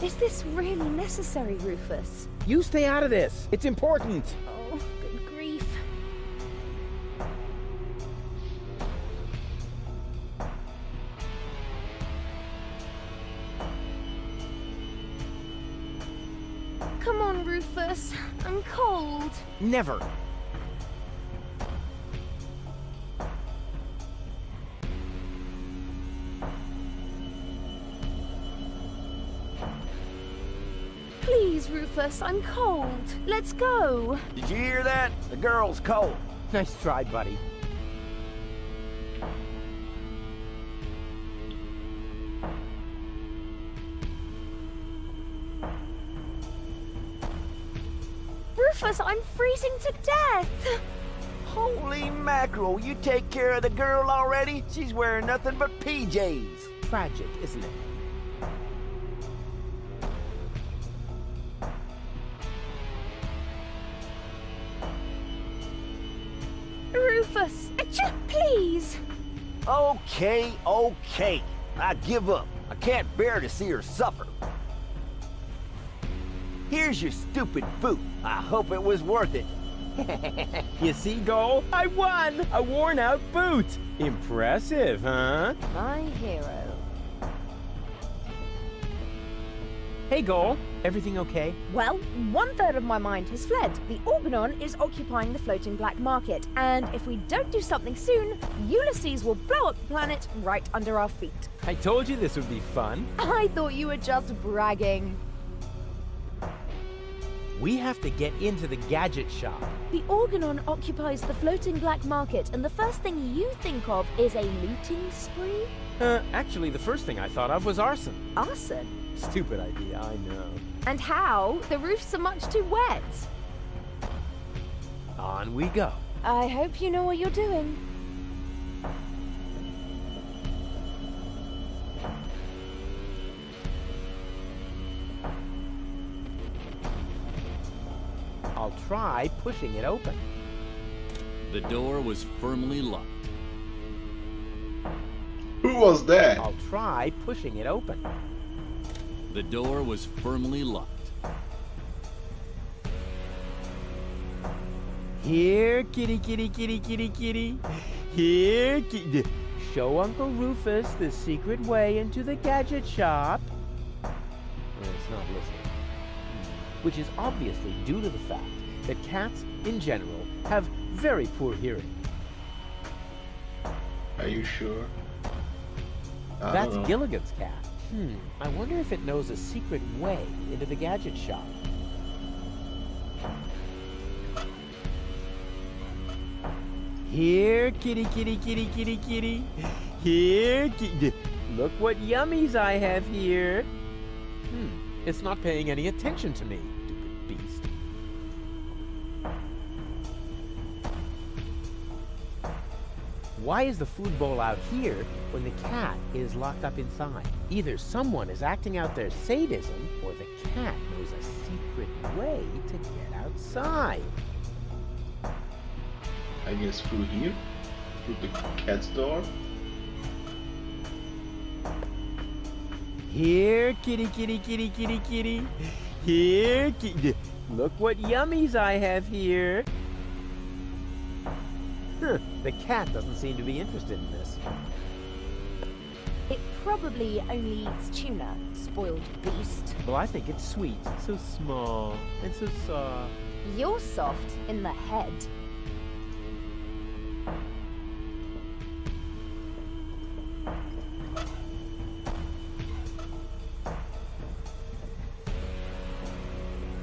Is this really necessary, Rufus? You stay out of this. It's important. Oh, good grief. Come on, Rufus. I'm cold. Never. Please, Rufus, I'm cold. Let's go. Did you hear that? The girl's cold. Nice try, buddy. Rufus, I'm freezing to death. Holy mackerel, you take care of the girl already? She's wearing nothing but PJs. Tragic, isn't it? Rufus, please. Okay, okay. I give up. I can't bear to see her suffer. Here's your stupid boot. I hope it was worth it. You see, Goal? I won! A worn-out boot! Impressive, huh? My hero. Hey, Goal. Everything okay? Well, 1/3 of my mind has fled. The Organon is occupying the floating black market, and if we don't do something soon, Ulysses will blow up the planet right under our feet. I told you this would be fun. I thought you were just bragging. We have to get into the gadget shop. The Organon occupies the floating black market, and the first thing you think of is a looting spree? Actually, the first thing I thought of was arson. Arson? Stupid idea, I know. And how? The roofs are much too wet. On we go. I hope you know what you're doing. I'll try pushing it open. The door was firmly locked. Who was that? I'll try pushing it open. The door was firmly locked. Here, kitty, kitty, kitty, kitty, kitty. Here, kitty. Show Uncle Rufus the secret way into the gadget shop. It's not listening. Which is obviously due to the fact that cats, in general, have very poor hearing. Are you sure? That's Gilligan's cat. I wonder if it knows a secret way into the gadget shop. Here, kitty, kitty, kitty, kitty, kitty. Here, kitty. Look what yummies I have here. It's not paying any attention to me, stupid beast. Why is the food bowl out here when the cat is locked up inside? Either someone is acting out their sadism, or the cat knows a way to get outside. I guess through here? Through the cat's door? Here, kitty, kitty, kitty, kitty, kitty. Here, kitty. Look what yummies I have here. Huh, the cat doesn't seem to be interested in this. It probably only eats tuna, spoiled beast. Well, I think it's sweet. So small and so soft. You're soft in the head.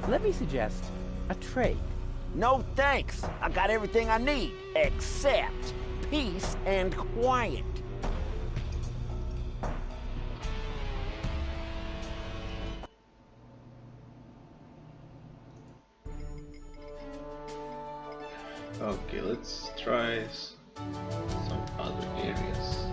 Let me suggest a trade. No thanks. I got everything I need, except peace and quiet. Okay, let's try some other areas.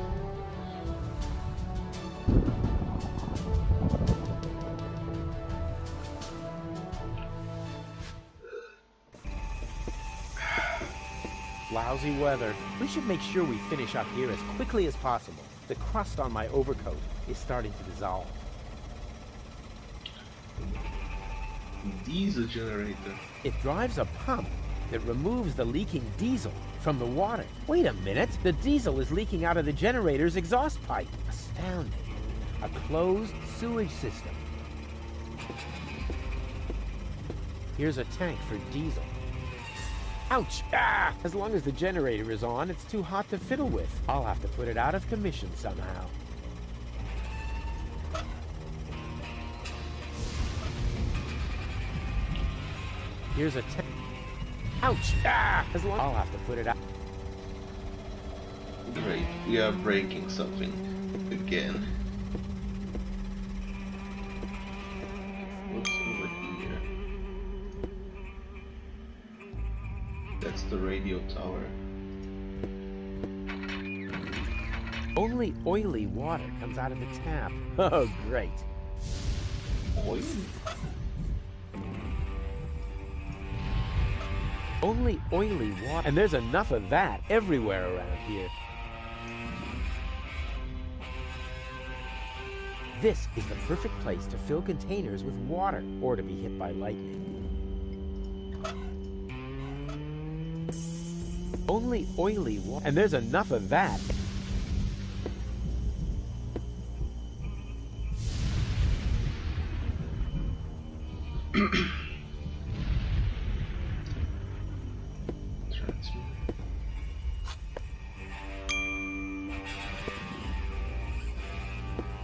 Lousy weather. We should make sure we finish up here as quickly as possible. The crust on my overcoat is starting to dissolve. Diesel generator. It drives a pump that removes the leaking diesel from the water. Wait a minute, the diesel is leaking out of the generator's exhaust pipe. Astounding. A closed sewage system. Here's a tank for diesel. Ouch! Ah! As long as the generator is on, it's too hot to fiddle with. I'll have to put it out of commission somehow. Here's a tank. Ouch! Ah! As long I'll have to put it out. Great, we are breaking something again. What's over here? That's the radio tower. Only oily water comes out of the tap. Oh, great. Oil? Only oily water. And there's enough of that everywhere around here. This is the perfect place to fill containers with water or to be hit by lightning. Only oily water. And there's enough of that.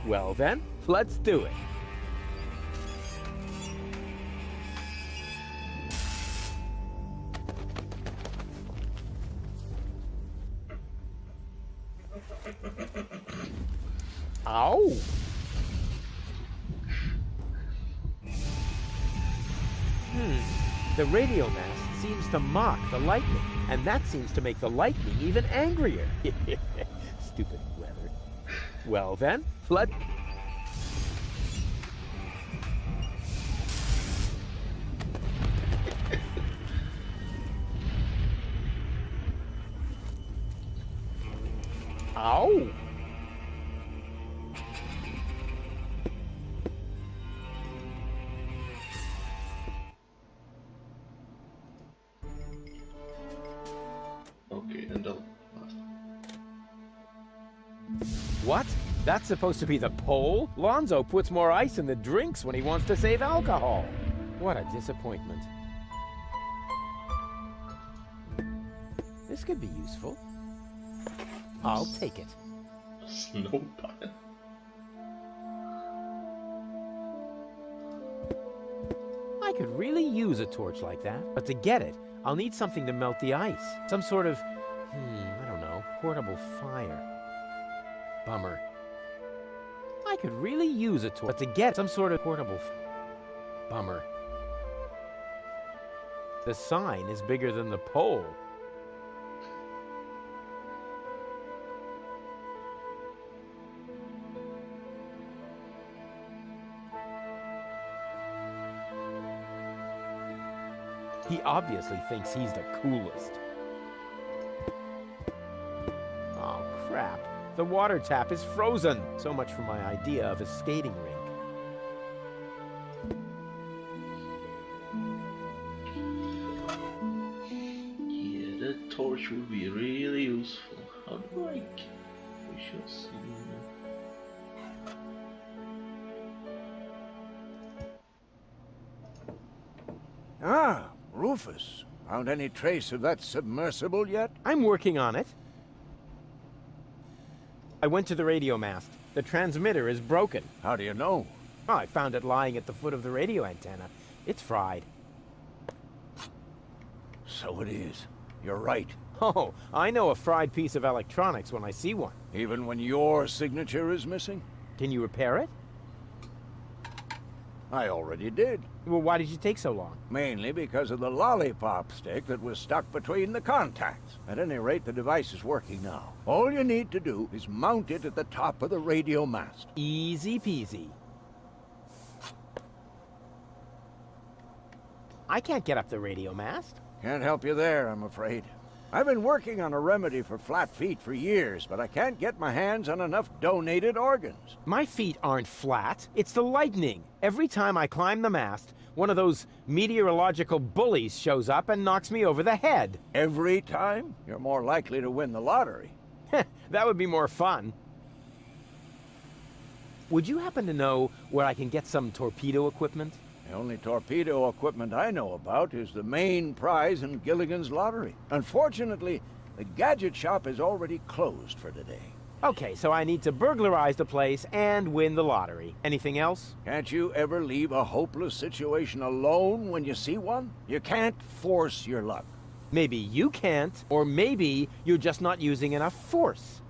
Well then, let's do it. Ow! The radio mast seems to mock the lightning, and that seems to make the lightning even angrier. Stupid weather. Well then, let... Ow! Okay, and the last. What? That's supposed to be the pole? Lonzo puts more ice in the drinks when he wants to save alcohol. What a disappointment. This could be useful. I'll take it. Snow pile. I could really use a torch like that. But to get it, I'll need something to melt the ice. Some sort of, I don't know, portable fire. Bummer. I could really use a torch. But to get some sort of portable bummer. The sign is bigger than the pole. He obviously thinks he's the coolest. Oh, crap. The water tap is frozen. So much for my idea of a skating rink. Yeah, that torch would be really useful. How do I... We shall see. Ah, Rufus. Found any trace of that submersible yet? I'm working on it. I went to the radio mast. The transmitter is broken. How do you know? Oh, I found it lying at the foot of the radio antenna. It's fried. So it is. You're right. Oh, I know a fried piece of electronics when I see one. Even when your signature is missing? Can you repair it? I already did. Well, why did you take so long? Mainly because of the lollipop stick that was stuck between the contacts. At any rate, the device is working now. All you need to do is mount it at the top of the radio mast. Easy peasy. I can't get up the radio mast. Can't help you there, I'm afraid. I've been working on a remedy for flat feet for years, but I can't get my hands on enough donated organs. My feet aren't flat. It's the lightning. Every time I climb the mast, one of those meteorological bullies shows up and knocks me over the head. Every time? You're more likely to win the lottery. That would be more fun. Would you happen to know where I can get some torpedo equipment? The only torpedo equipment I know about is the main prize in Gilligan's lottery. Unfortunately, the gadget shop is already closed for today. Okay, so I need to burglarize the place and win the lottery. Anything else? Can't you ever leave a hopeless situation alone when you see one? You can't force your luck. Maybe you can't, or maybe you're just not using enough force.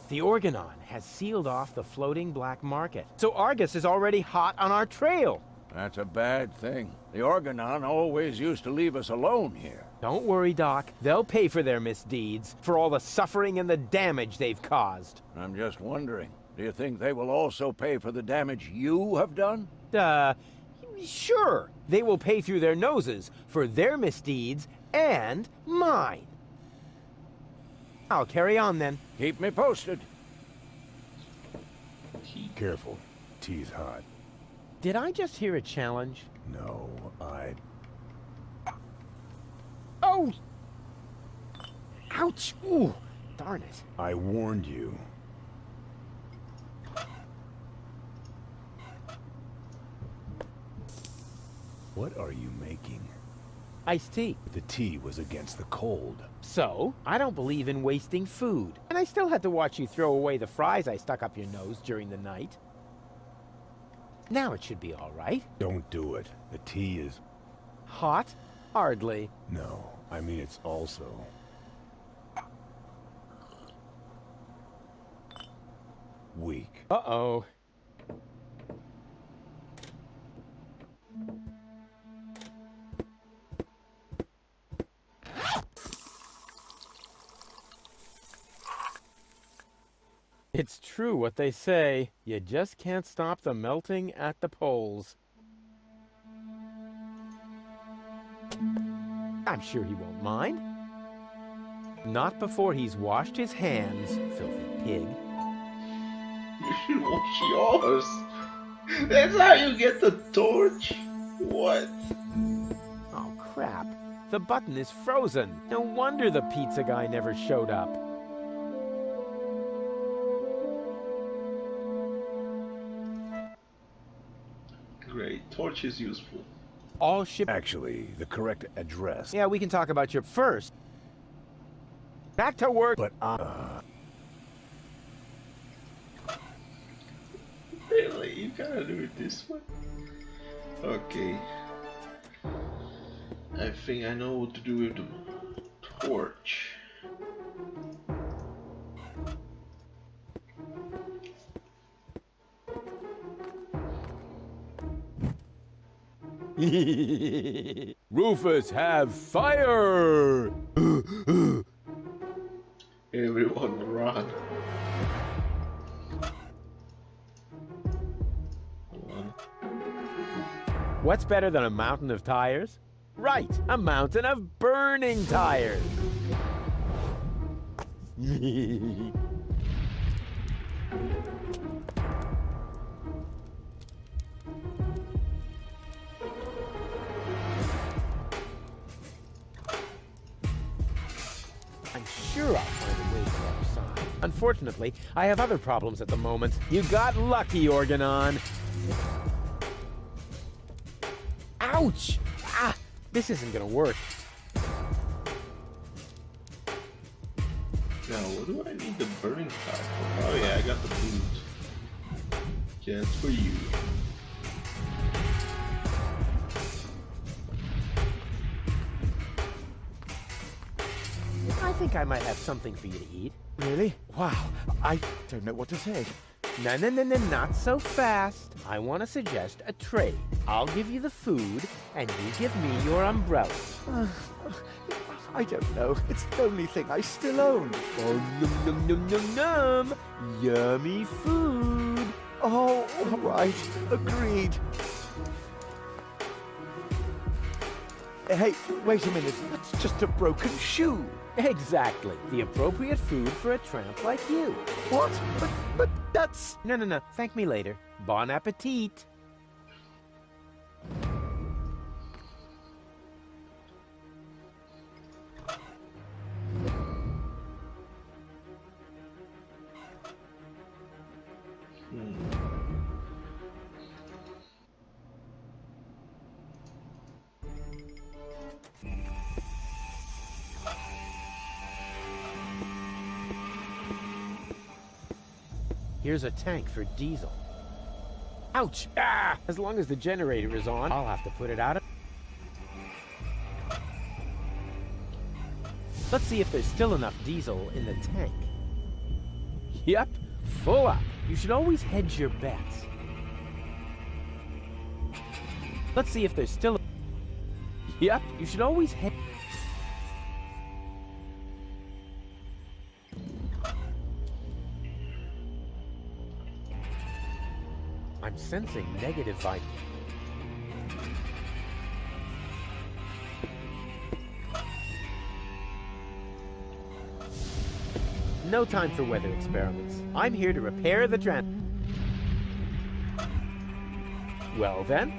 The Organon has sealed off the floating black market, so Argus is already hot on our trail. That's a bad thing. The Organon always used to leave us alone here. Don't worry, Doc. They'll pay for their misdeeds, for all the suffering and the damage they've caused. I'm just wondering, do you think they will also pay for the damage you have done? Sure. They will pay through their noses for their misdeeds and mine. I'll carry on then. Keep me posted. Careful. Tea's hot. Did I just hear a challenge? No, Oh! Ouch! Ooh, darn it. I warned you. What are you making? Iced tea. The tea was against the cold. So, I don't believe in wasting food. And I still had to watch you throw away the fries I stuck up your nose during the night. Now it should be all right. Don't do it. The tea is... Hot? Hardly. No, I mean it's also... weak. Uh-oh. It's true what they say. You just can't stop the melting at the poles. I'm sure he won't mind. Not before he's washed his hands, filthy pig. You should wash yours. That's how you get the torch. What? Oh, crap. The button is frozen. No wonder the pizza guy never showed up. Great. Torch is useful. All ship... Actually, the correct address. Yeah, we can talk about your first. Back to work. But, Really? You gotta do it this way? Okay. I think I know what to do with the torch. Rufus, have fire! Everyone run. One. What's better than a mountain of tires? Right, a mountain of burning tires. I'm sure I'll find a way to the other side. Unfortunately, I have other problems at the moment. You got lucky, Organon. Ouch! Ah, this isn't gonna work. Now, what do I need the burning tire for? Oh yeah, I got the boot. Just for you. I think I might have something for you to eat. Really? Wow, I don't know what to say. No, not so fast. I want to suggest a trade. I'll give you the food, and you give me your umbrella. I don't know. It's the only thing I still own. Oh, num, num, num, num, num. Yummy food. Oh, all right. Agreed. Hey, wait a minute. That's just a broken shoe. Exactly. The appropriate food for a tramp like you. What? But that's... No. Thank me later. Bon appetit. Here's a tank for diesel. Ouch! Ah! As long as the generator is on, I'll have to put it out. Let's see if there's still enough diesel in the tank. Yep, full up. You should always hedge your bets. Let's see if there's still... Yep, you should always hedge... I'm sensing negative vibes. No time for weather experiments. I'm here to repair the Well then.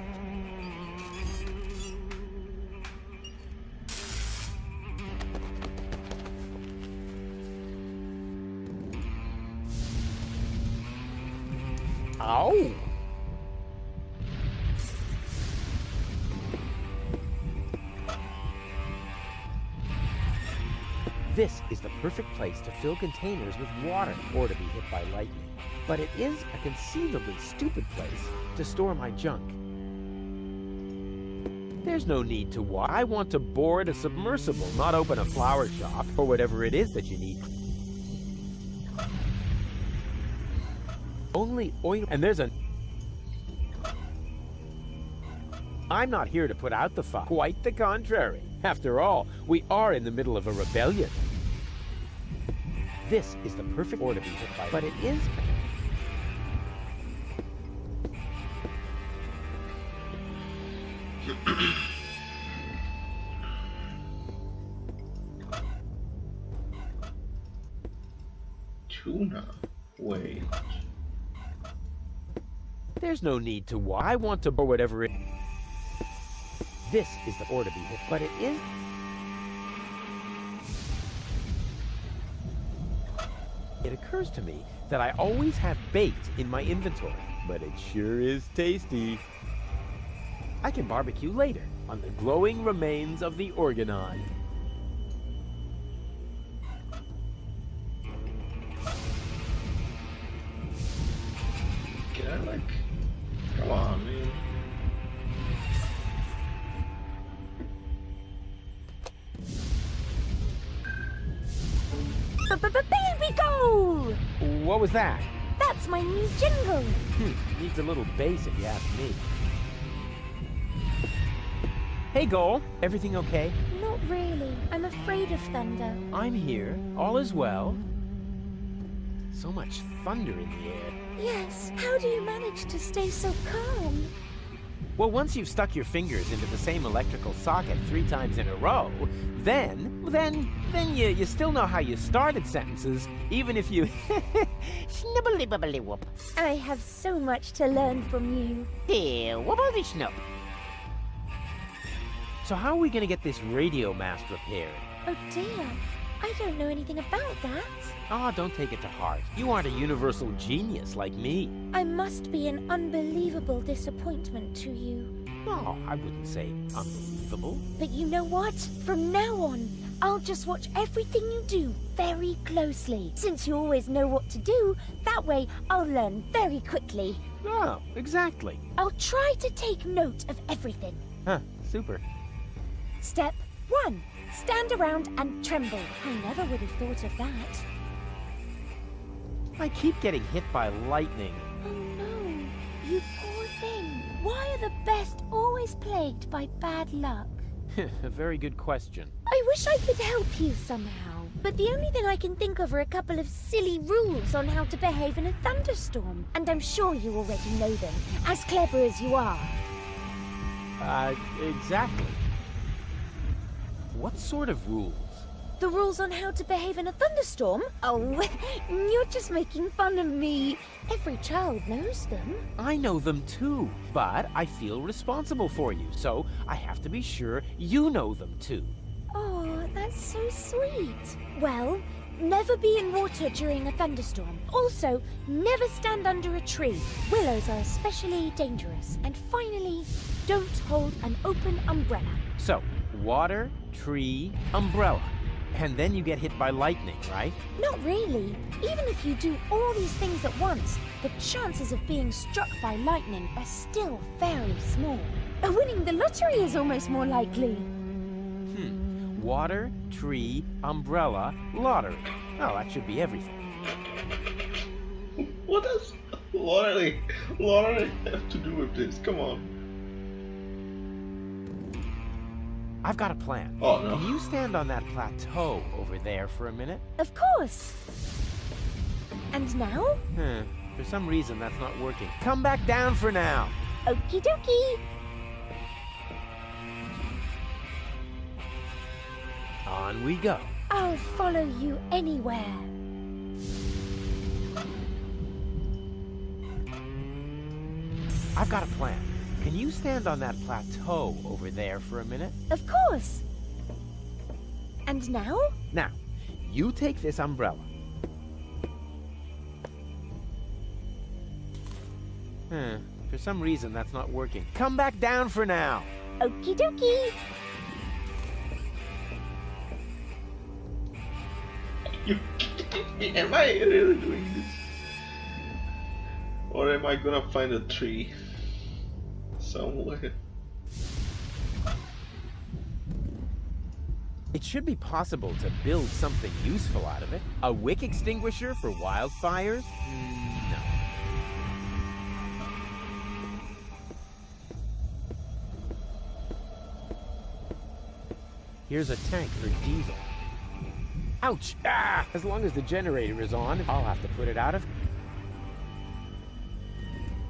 Ow! This is the perfect place to fill containers with water or to be hit by lightning. But it is a conceivably stupid place to store my junk. There's no need to I want to board a submersible, not open a flower shop or whatever it is that you need. Only oil, and there's a... I'm not here to put out the fire. Quite the contrary. After all, we are in the middle of a rebellion. This is the perfect order to be hit by, but it is... Tuna. Wait. There's no need to I want to, or whatever it... This is the order to be hit, but it is... It occurs to me that I always have bait in my inventory, but it sure is tasty. I can barbecue later on the glowing remains of the Organon. Can I, like... Come on, man. Baby goal! What was that? That's my new jingle. Needs a little bass if you ask me. Hey, Goal. Everything okay? Not really. I'm afraid of thunder. I'm here. All is well. So much thunder in the air. Yes, how do you manage to stay so calm? Well, once you've stuck your fingers into the same electrical socket 3 times in a row, then you still know how you started sentences, even if you Snibbly-bibbly-whoop. I have so much to learn from you. Here, whoopity snoop. So how are we gonna get this radio mast repaired? Oh dear, I don't know anything about that. Oh, don't take it to heart. You aren't a universal genius like me. I must be an unbelievable disappointment to you. Oh, I wouldn't say unbelievable. But you know what? From now on, I'll just watch everything you do very closely. Since you always know what to do, that way I'll learn very quickly. Oh, exactly. I'll try to take note of everything. Huh, super. Step 1. Stand around and tremble. I never would have thought of that. I keep getting hit by lightning. Oh no, you poor thing. Why are the best always plagued by bad luck? A very good question. I wish I could help you somehow, but the only thing I can think of are a couple of silly rules on how to behave in a thunderstorm, and I'm sure you already know them, as clever as you are. Exactly. What sort of rules? The rules on how to behave in a thunderstorm? Oh, you're just making fun of me. Every child knows them. I know them too, but I feel responsible for you, so I have to be sure you know them too. Oh, that's so sweet. Well, never be in water during a thunderstorm. Also, never stand under a tree. Willows are especially dangerous. And finally, don't hold an open umbrella. So, water, tree, umbrella. And then you get hit by lightning, right? Not really. Even if you do all these things at once, the chances of being struck by lightning are still very small. Winning the lottery is almost more likely. Water, tree, umbrella, lottery. Oh, that should be everything. What does lottery have to do with this? Come on. I've got a plan. Oh, no. Can you stand on that plateau over there for a minute? Of course. And now? For some reason, that's not working. Come back down for now. Okie dokie. On we go. I'll follow you anywhere. I've got a plan. Can you stand on that plateau over there for a minute? Of course. And now? Now, you take this umbrella. For some reason, that's not working. Come back down for now. Okie dokie. You kidding me? Am I really doing this? Or am I gonna find a tree somewhere? It should be possible to build something useful out of it. A wick extinguisher for wildfires? No. Here's a tank for diesel. Ouch! Ah! As long as the generator is on, I'll have to put it out of...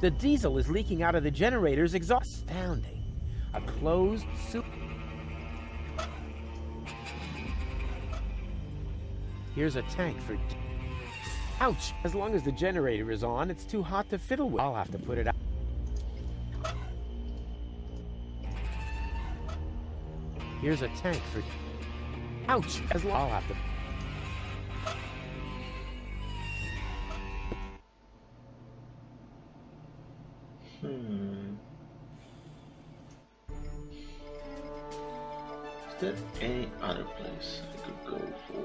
The diesel is leaking out of the generator's exhaust. Astounding. A closed soup... Here's a tank for... Ouch! As long as the generator is on, it's too hot to fiddle with. I'll have to put it out. Here's a tank for... Ouch! As long... I'll have to... Is there any other place I could go for?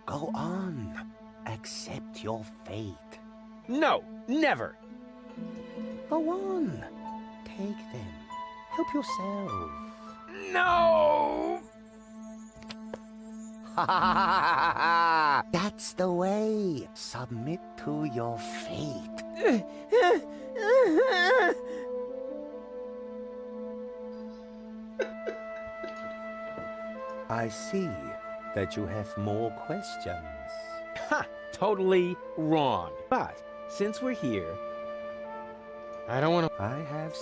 Go on. Accept your fate. No! Never! Go on. Take them. Help yourself. No! That's the way. Submit to your fate. I see that you have more questions. Ha! Totally wrong. But since we're here, I don't want to... I have...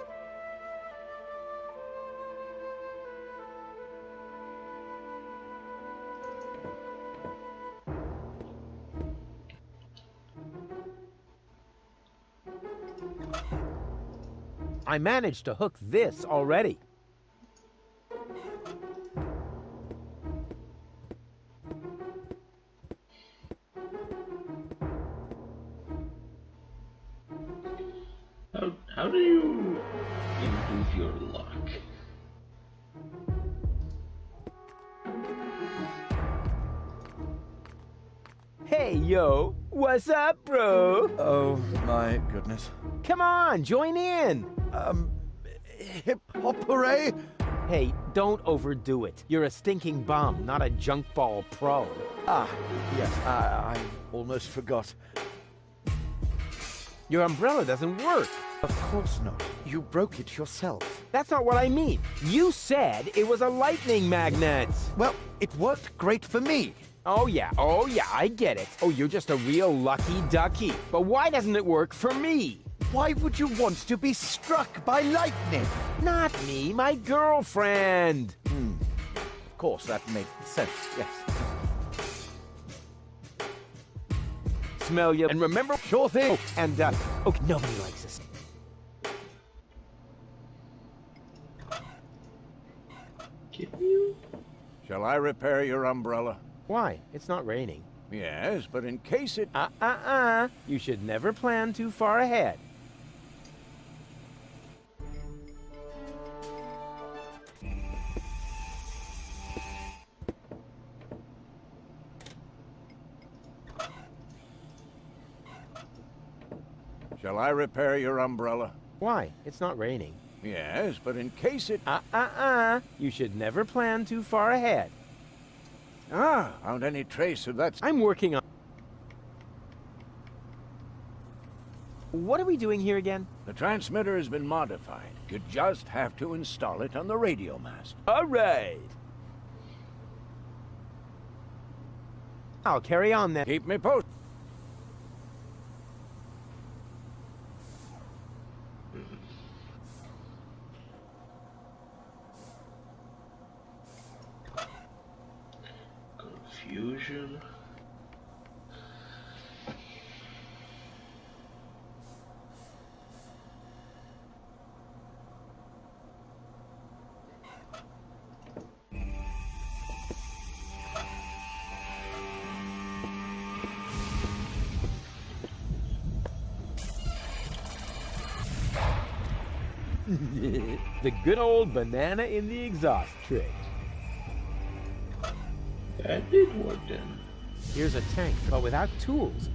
I managed to hook this already. How do you improve your luck? Hey, yo, what's up, bro? Oh, my goodness. Come on, join in. Hip-hop hooray? Hey, don't overdo it. You're a stinking bum, not a junk ball pro. Ah, yes, I almost forgot. Your umbrella doesn't work. Of course not. You broke it yourself. That's not what I mean. You said it was a lightning magnet. Well, it worked great for me. Oh yeah, I get it. Oh, you're just a real lucky ducky. But why doesn't it work for me? Why would you want to be struck by lightning? Not me, my girlfriend. Of course, that makes sense, yes. Smell you, and remember... Sure thing. Oh, and, okay, nobody likes this. Shall I repair your umbrella? Why? It's not raining. Yes, but in case it... You should never plan too far ahead. Shall I repair your umbrella? Why? It's not raining. Yes, but in case it... You should never plan too far ahead. Found any trace of that... I'm working on... What are we doing here again? The transmitter has been modified. You just have to install it on the radio mast. All right. I'll carry on then. Keep me posted. Confusion. The good old banana in the exhaust trick. That did work then. Here's a tank, but without tools.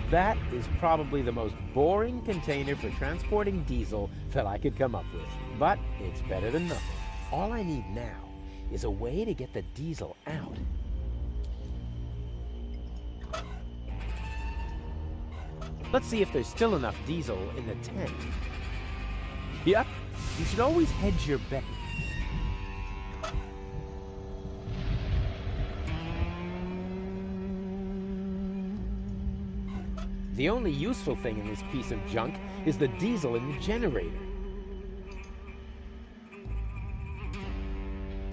That is probably the most boring container for transporting diesel that I could come up with. But it's better than nothing. All I need now is a way to get the diesel out. Let's see if there's still enough diesel in the tank. Yep, you should always hedge your bet. The only useful thing in this piece of junk is the diesel in the generator.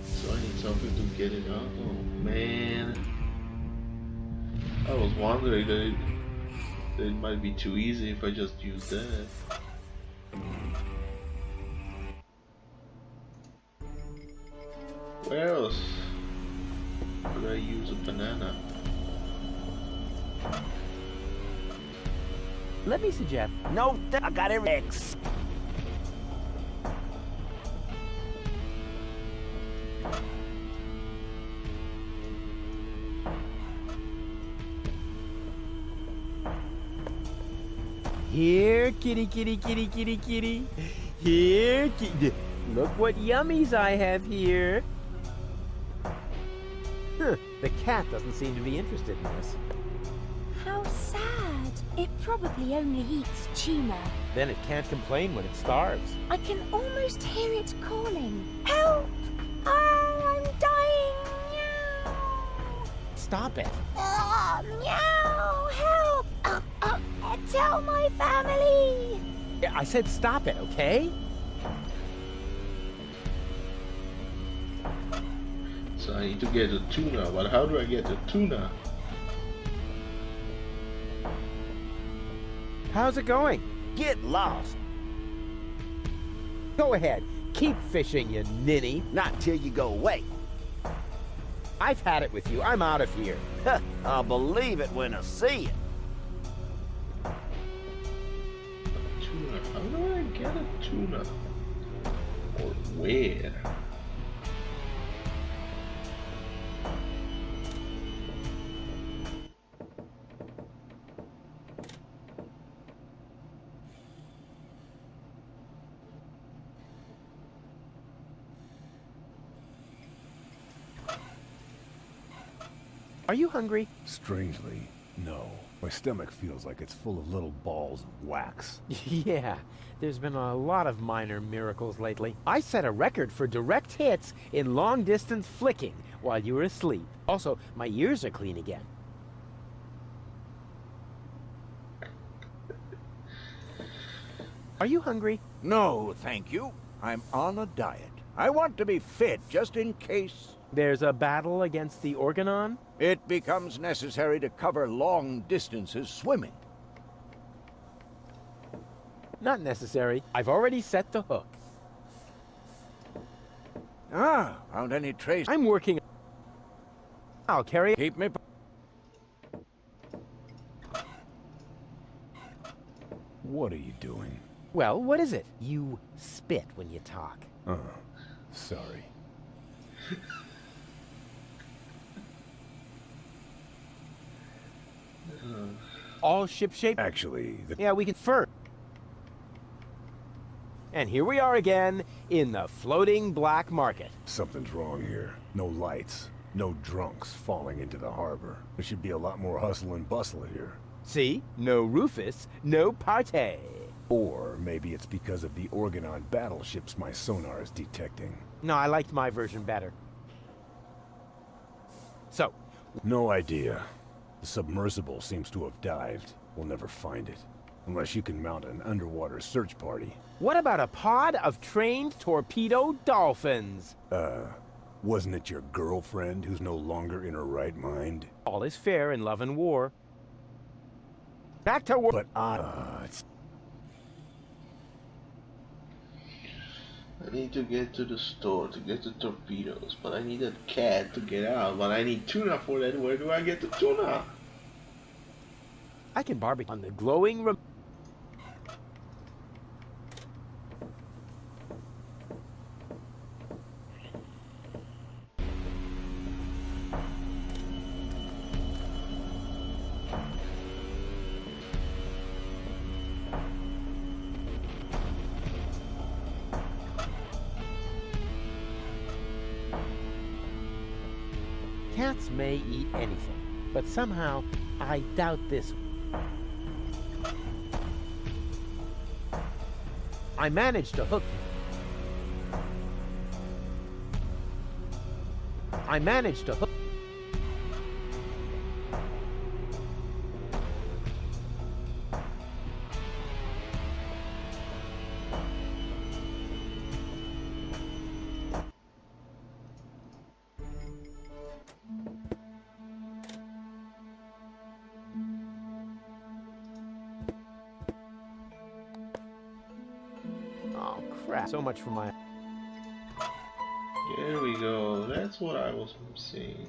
So I need something to get it out. Oh man. I was wondering that it might be too easy if I just use that. Where else could I use a banana? Let me suggest... No, I got it. X. Here, kitty, kitty, kitty, kitty, kitty. Here, kitty. Look what yummies I have here. Huh, the cat doesn't seem to be interested in this. How sad. It probably only eats tuna. Then it can't complain when it starves. I can almost hear it calling. Help! Oh, I'm dying! Meow! Stop it. Oh, meow! Help! Tell my family! I said stop it, okay? So I need to get the tuna, but how do I get the tuna? How's it going? Get lost. Go ahead. Keep fishing, you ninny. Not till you go away. I've had it with you. I'm out of here. I'll believe it when I see it. Tuna. How do I get a tuna? Or where? Are you hungry? Strangely, no. My stomach feels like it's full of little balls of wax. Yeah, there's been a lot of minor miracles lately. I set a record for direct hits in long-distance flicking while you were asleep. Also, my ears are clean again. Are you hungry? No, thank you. I'm on a diet. I want to be fit just in case There's a battle against the Organon? it becomes necessary to cover long distances swimming. Not necessary. I've already set the hook. Ah, found any trace? I'm working. I'll carry it. Keep me. What are you doing? Well, what is it? You spit when you talk. Sorry. All shipshape? Actually, Yeah, we can first. And here we are again in the floating black market. something's wrong here. No lights, no drunks falling into the harbor. There should be a lot more hustle and bustle here. See? No Rufus, no party. Or maybe it's because of the Organon battleships my sonar is detecting. No, I liked my version better. So, No idea. The submersible seems to have dived. We'll never find it. Unless you can mount an underwater search party. what about a pod of trained torpedo dolphins? Wasn't it your girlfriend who's no longer in her right mind? All is fair in love and war. Back to work. But it's I need to get to the store to get the torpedoes, but I need a cat to get out, but I need tuna for that. Where do I get the tuna? I can barbecue on the glowing Cats may eat anything, but somehow I doubt this. I managed to hook. I managed to hook. Oh crap! So much for my. There we go. That's what I was seeing.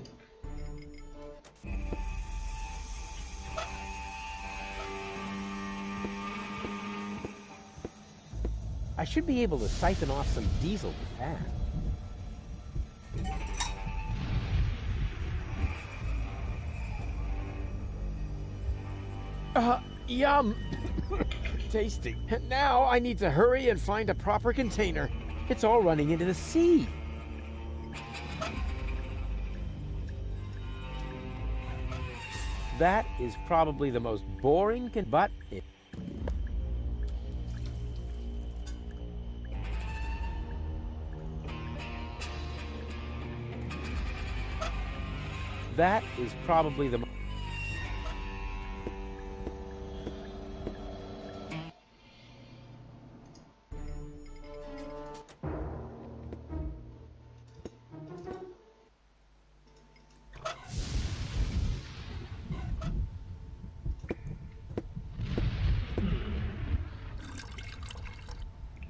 I should be able to siphon off some diesel with that. Yum! Tasty. And now I need to hurry and find a proper container. It's all running into the sea. That is probably the most boring but it... That is probably the...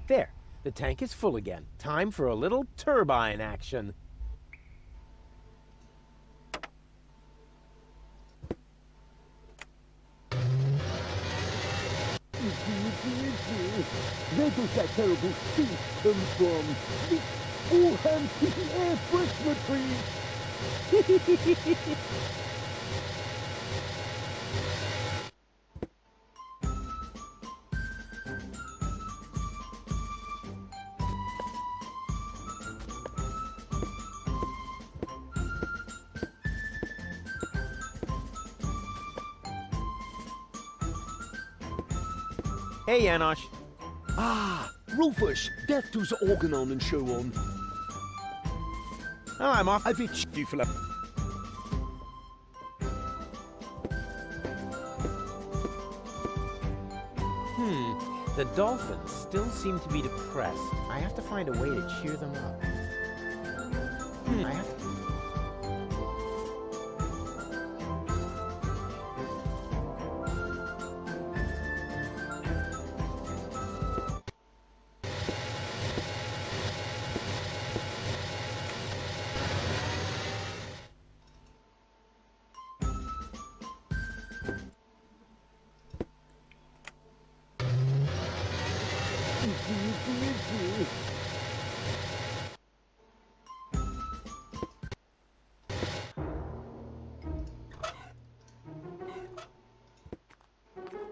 There, the tank is full again. Time for a little turbine action. Where does that terrible stink come from? All hands to the air freshener tree! Hey, Janosch. Ah, Rufus, death to the organon and so on. Oh, I'm off. I've itched you for The dolphins still seem to be depressed. I have to find a way to cheer them up. I have to...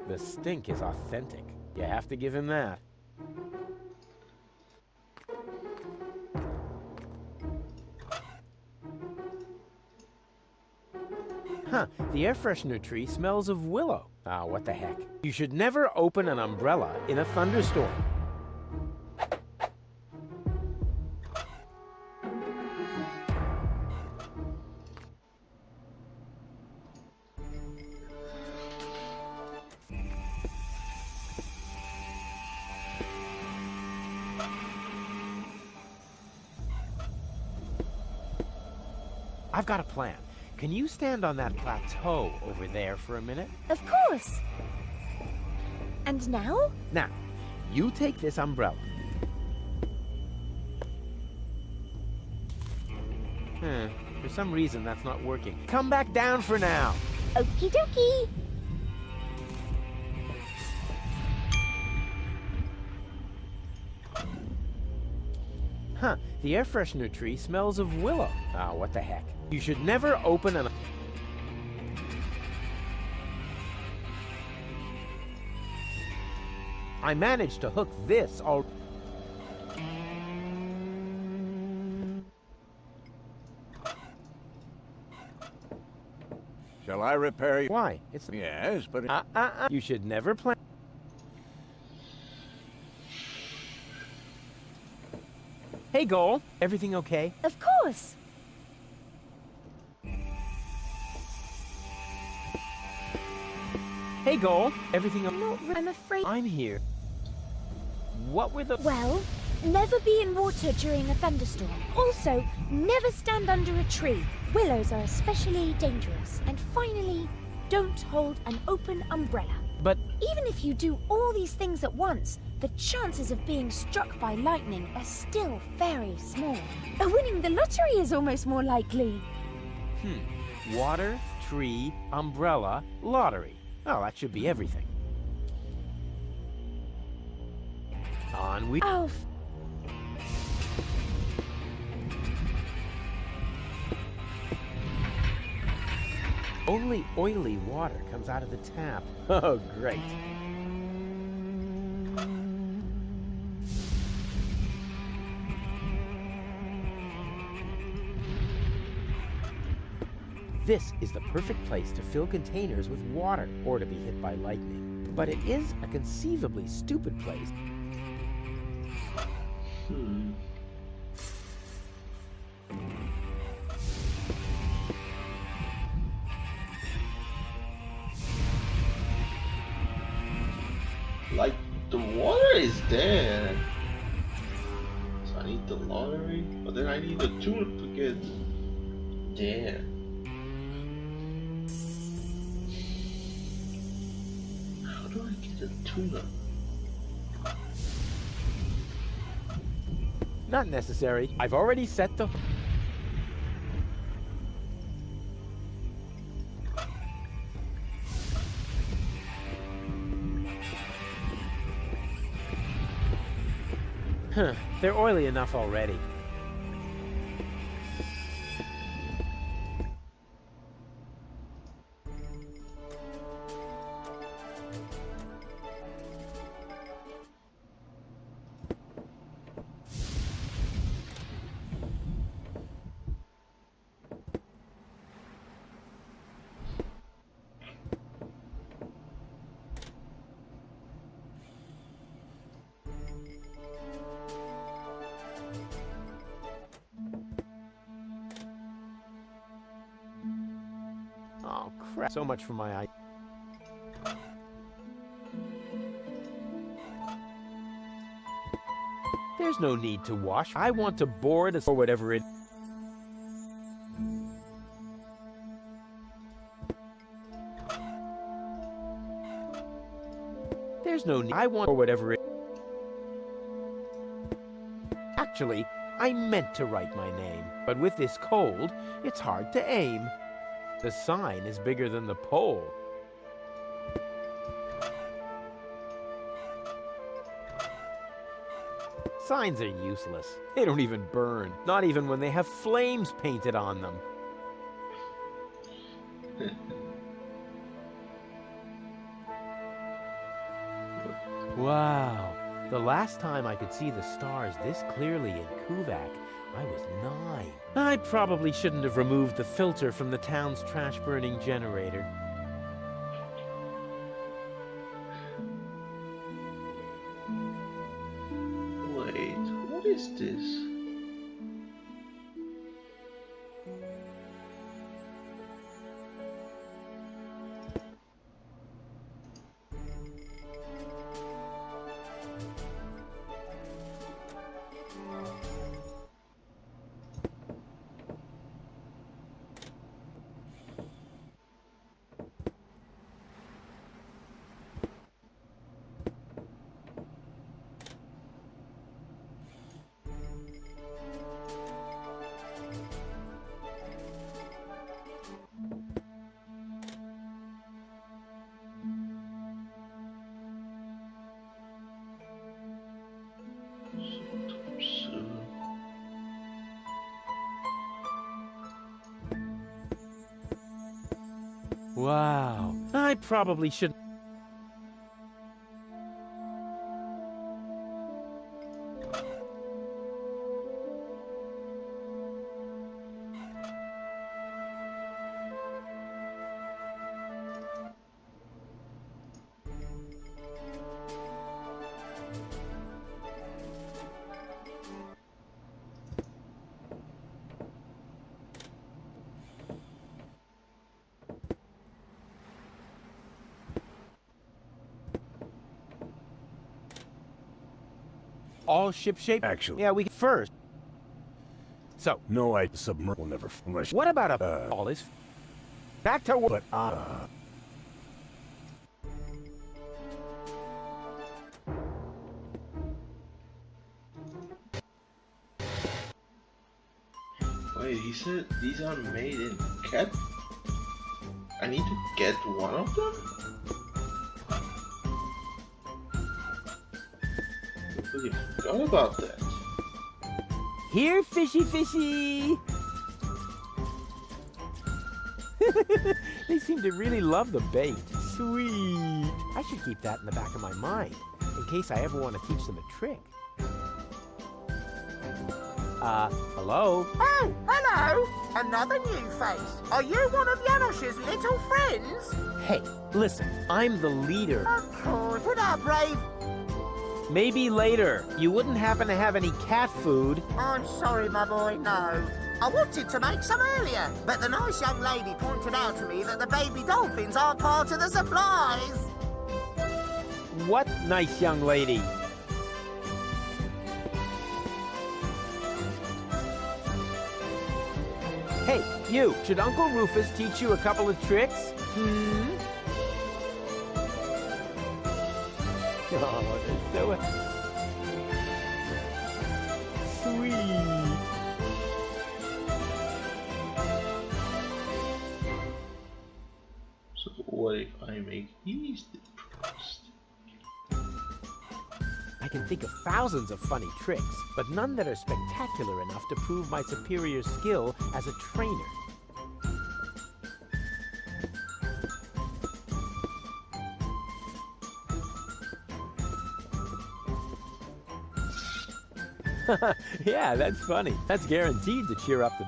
The stink is authentic. You have to give him that. Huh, the air freshener tree smells of willow. Ah, what the heck. You should never open an umbrella in a thunderstorm. I've got a plan. Can you stand on that plateau over there for a minute? Of course. And now? Now, you take this umbrella. For some reason that's not working. Come back down for now. Okie dokie. Huh, the air freshener tree smells of willow. Ah, what the heck. You should never open an... I managed to hook this all... Shall I repair you? Why? It's... Yes, but... You should never plan... Hey, Goal. Everything okay? Of course. Hey, Goal. Everything okay? I'm afraid... I'm here. What were the... Well, never be in water during a thunderstorm. Also, never stand under a tree. Willows are especially dangerous. And finally, don't hold an open umbrella. But... Even if you do all these things at once, the chances of being struck by lightning are still very small. Winning the lottery is almost more likely. Water, tree, umbrella, lottery. Oh, that should be everything. On we... Oh, Only oily water comes out of the tap. Oh, great. This is the perfect place to fill containers with water or to be hit by lightning. But it is a conceivably stupid place. Like, the water is there. So I need the lottery, but then I need the tune to get there. How do I get a tuna? Not necessary. I've already set the... Huh, they're oily enough already. Oh, crap. So much for my eye. There's no need to wash. I want to board or whatever it... There's no need. I want or whatever it... Actually, I meant to write my name. But with this cold, it's hard to aim. The sign is bigger than the pole. Signs are useless. They don't even burn. Not even when they have flames painted on them. Wow. The last time I could see the stars this clearly in Kuvak, I was 9. I probably shouldn't have removed the filter from the town's trash-burning generator. Wait, what is this? Wow. I probably should... All ship-shape? Actually. Yeah, we can first. So. No, I submerge will never unless. What about a all is back to work? But Wait, he said these are made in cat. I need to get one of them? I completely forgot about that. Here, fishy fishy! They seem to really love the bait. Sweet! I should keep that in the back of my mind, in case I ever want to teach them a trick. hello? Oh, hello! Another new face. Are you one of Janosch's little friends? Hey, listen, I'm the leader. Of course. Would our brave... Maybe later. You wouldn't happen to have any cat food? I'm sorry, my boy, no. I wanted to make some earlier, but the nice young lady pointed out to me that the baby dolphins aren't part of the supplies. What nice young lady? Hey, you, should Uncle Rufus teach you a couple of tricks? Oh, they're so sweet. So what if I make these first? I can think of thousands of funny tricks, but none that are spectacular enough to prove my superior skill as a trainer. Yeah, that's funny. That's guaranteed to cheer up the...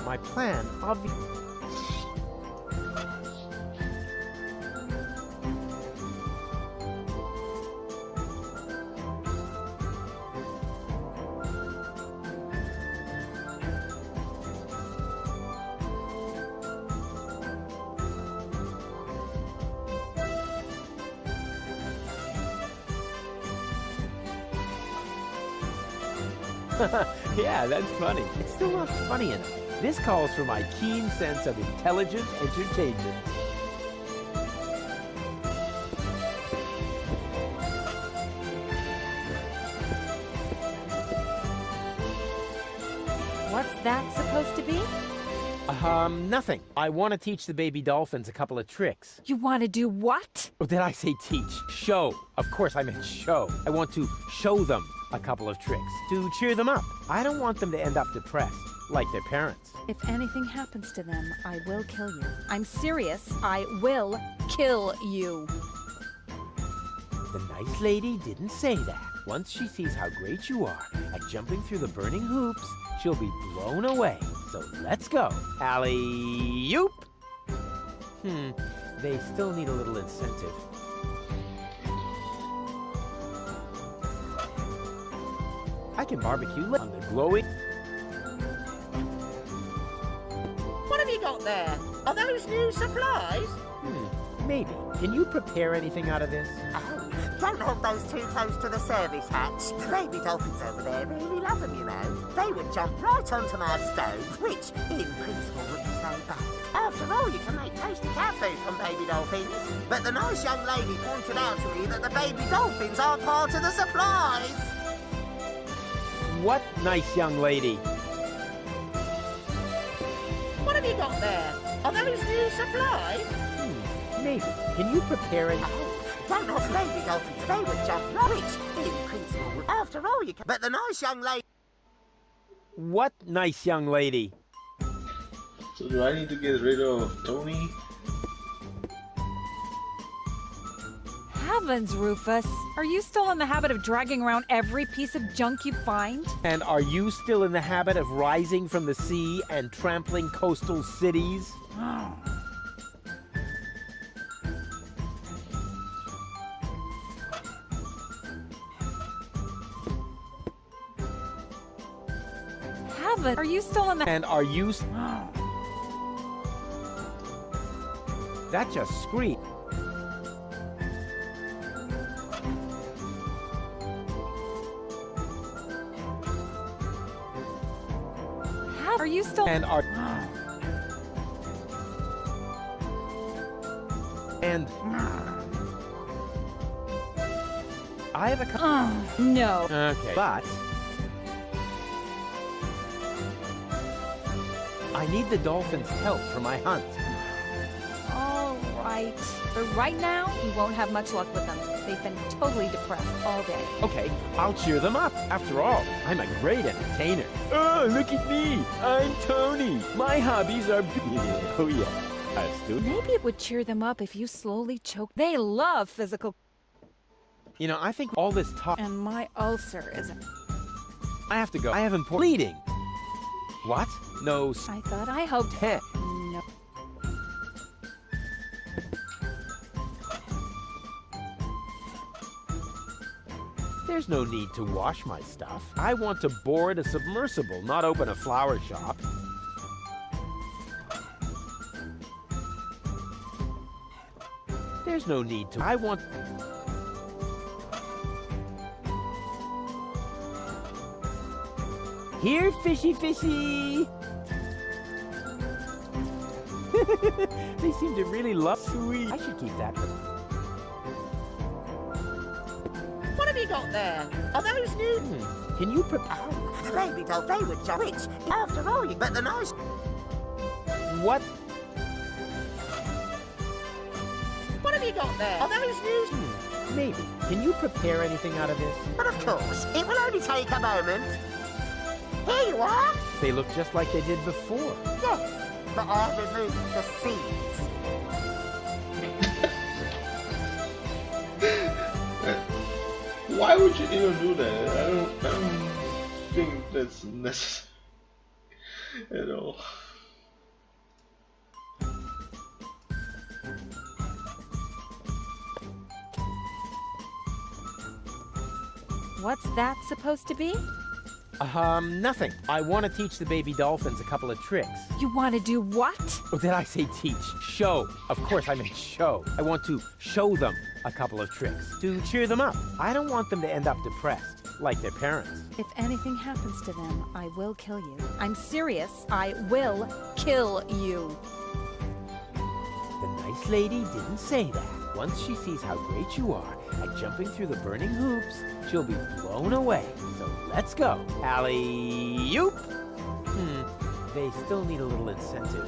My plan, obviously... Yeah, that's funny. It's still not funny enough. This calls for my keen sense of intelligent entertainment. What's that supposed to be? Nothing. I want to teach the baby dolphins a couple of tricks. You want to do what? Oh, did I say teach? Show. Of course I meant show. I want to show them a couple of tricks to cheer them up. I don't want them to end up depressed, like their parents. If anything happens to them, I will kill you. I'm serious. I will kill you. The nice lady didn't say that. Once she sees how great you are at jumping through the burning hoops, she'll be blown away. So let's go. Alley-oop! They still need a little incentive. I can barbecue on the glowing... What have you got there? Are those new supplies? Maybe. Can you prepare anything out of this? Oh, don't hold those too close to the service hatch. The baby dolphins over there really love them, you know. They would jump right onto my stove, which, in principle, wouldn't be so bad. After all, you can make tasty cat food from baby dolphins. But the nice young lady pointed out to me that the baby dolphins aren't part of the supplies. What nice young lady? What have you got there? Are those new supplies? Maybe. Can you prepare it? Oh, don't off baby dolphins. They would jump right in principle. After all, you can... But the nice young lady... What nice young lady? So do I need to get rid of Tony? Heavens, Rufus. Are you still in the habit of dragging around every piece of junk you find? And are you still in the habit of rising from the sea and trampling coastal cities? Heaven, are you still in the... And are you... That just screamed. Are you still... And are... And... I have a... No. Okay. But... I need the dolphins' help for my hunt. All right. But right now, you won't have much luck with them. They've been totally depressed all day. Okay, I'll cheer them up. After all, I'm a great entertainer. Oh, look at me. I'm Tony. My hobbies are... Oh, yeah. Maybe it would cheer them up if you slowly choke. They love physical. You know, I think all this talk. And my ulcer isn't. I have to go. I have important bleeding. What? No. I thought I hoped. Heh. No. There's no need to wash my stuff. I want to board a submersible, not open a flower shop. There's no need to. I want. Here, fishy, fishy! They seem to really love sweet. I should keep that for them. What have you got there? Are those new? Can you prepare? Oh, the baby doll, they were just rich. After all, you bet the nice. What? What have you got there? Are those new? Maybe. Can you prepare anything out of this? But of course, it will only take a moment. Here you are. They look just like they did before. Yes, but I removed the seeds. Why would you even do that? I don't think that's necessary at all. What's that supposed to be? Nothing. I want to teach the baby dolphins a couple of tricks. You want to do what? Oh, did I say teach? Show. Of course I meant show. I want to show them a couple of tricks to cheer them up. I don't want them to end up depressed, like their parents. If anything happens to them, I will kill you. I'm serious. I will kill you. The nice lady didn't say that. Once she sees how great you are at jumping through the burning hoops, she'll be blown away. So let's go. Alley-oop! They still need a little incentive.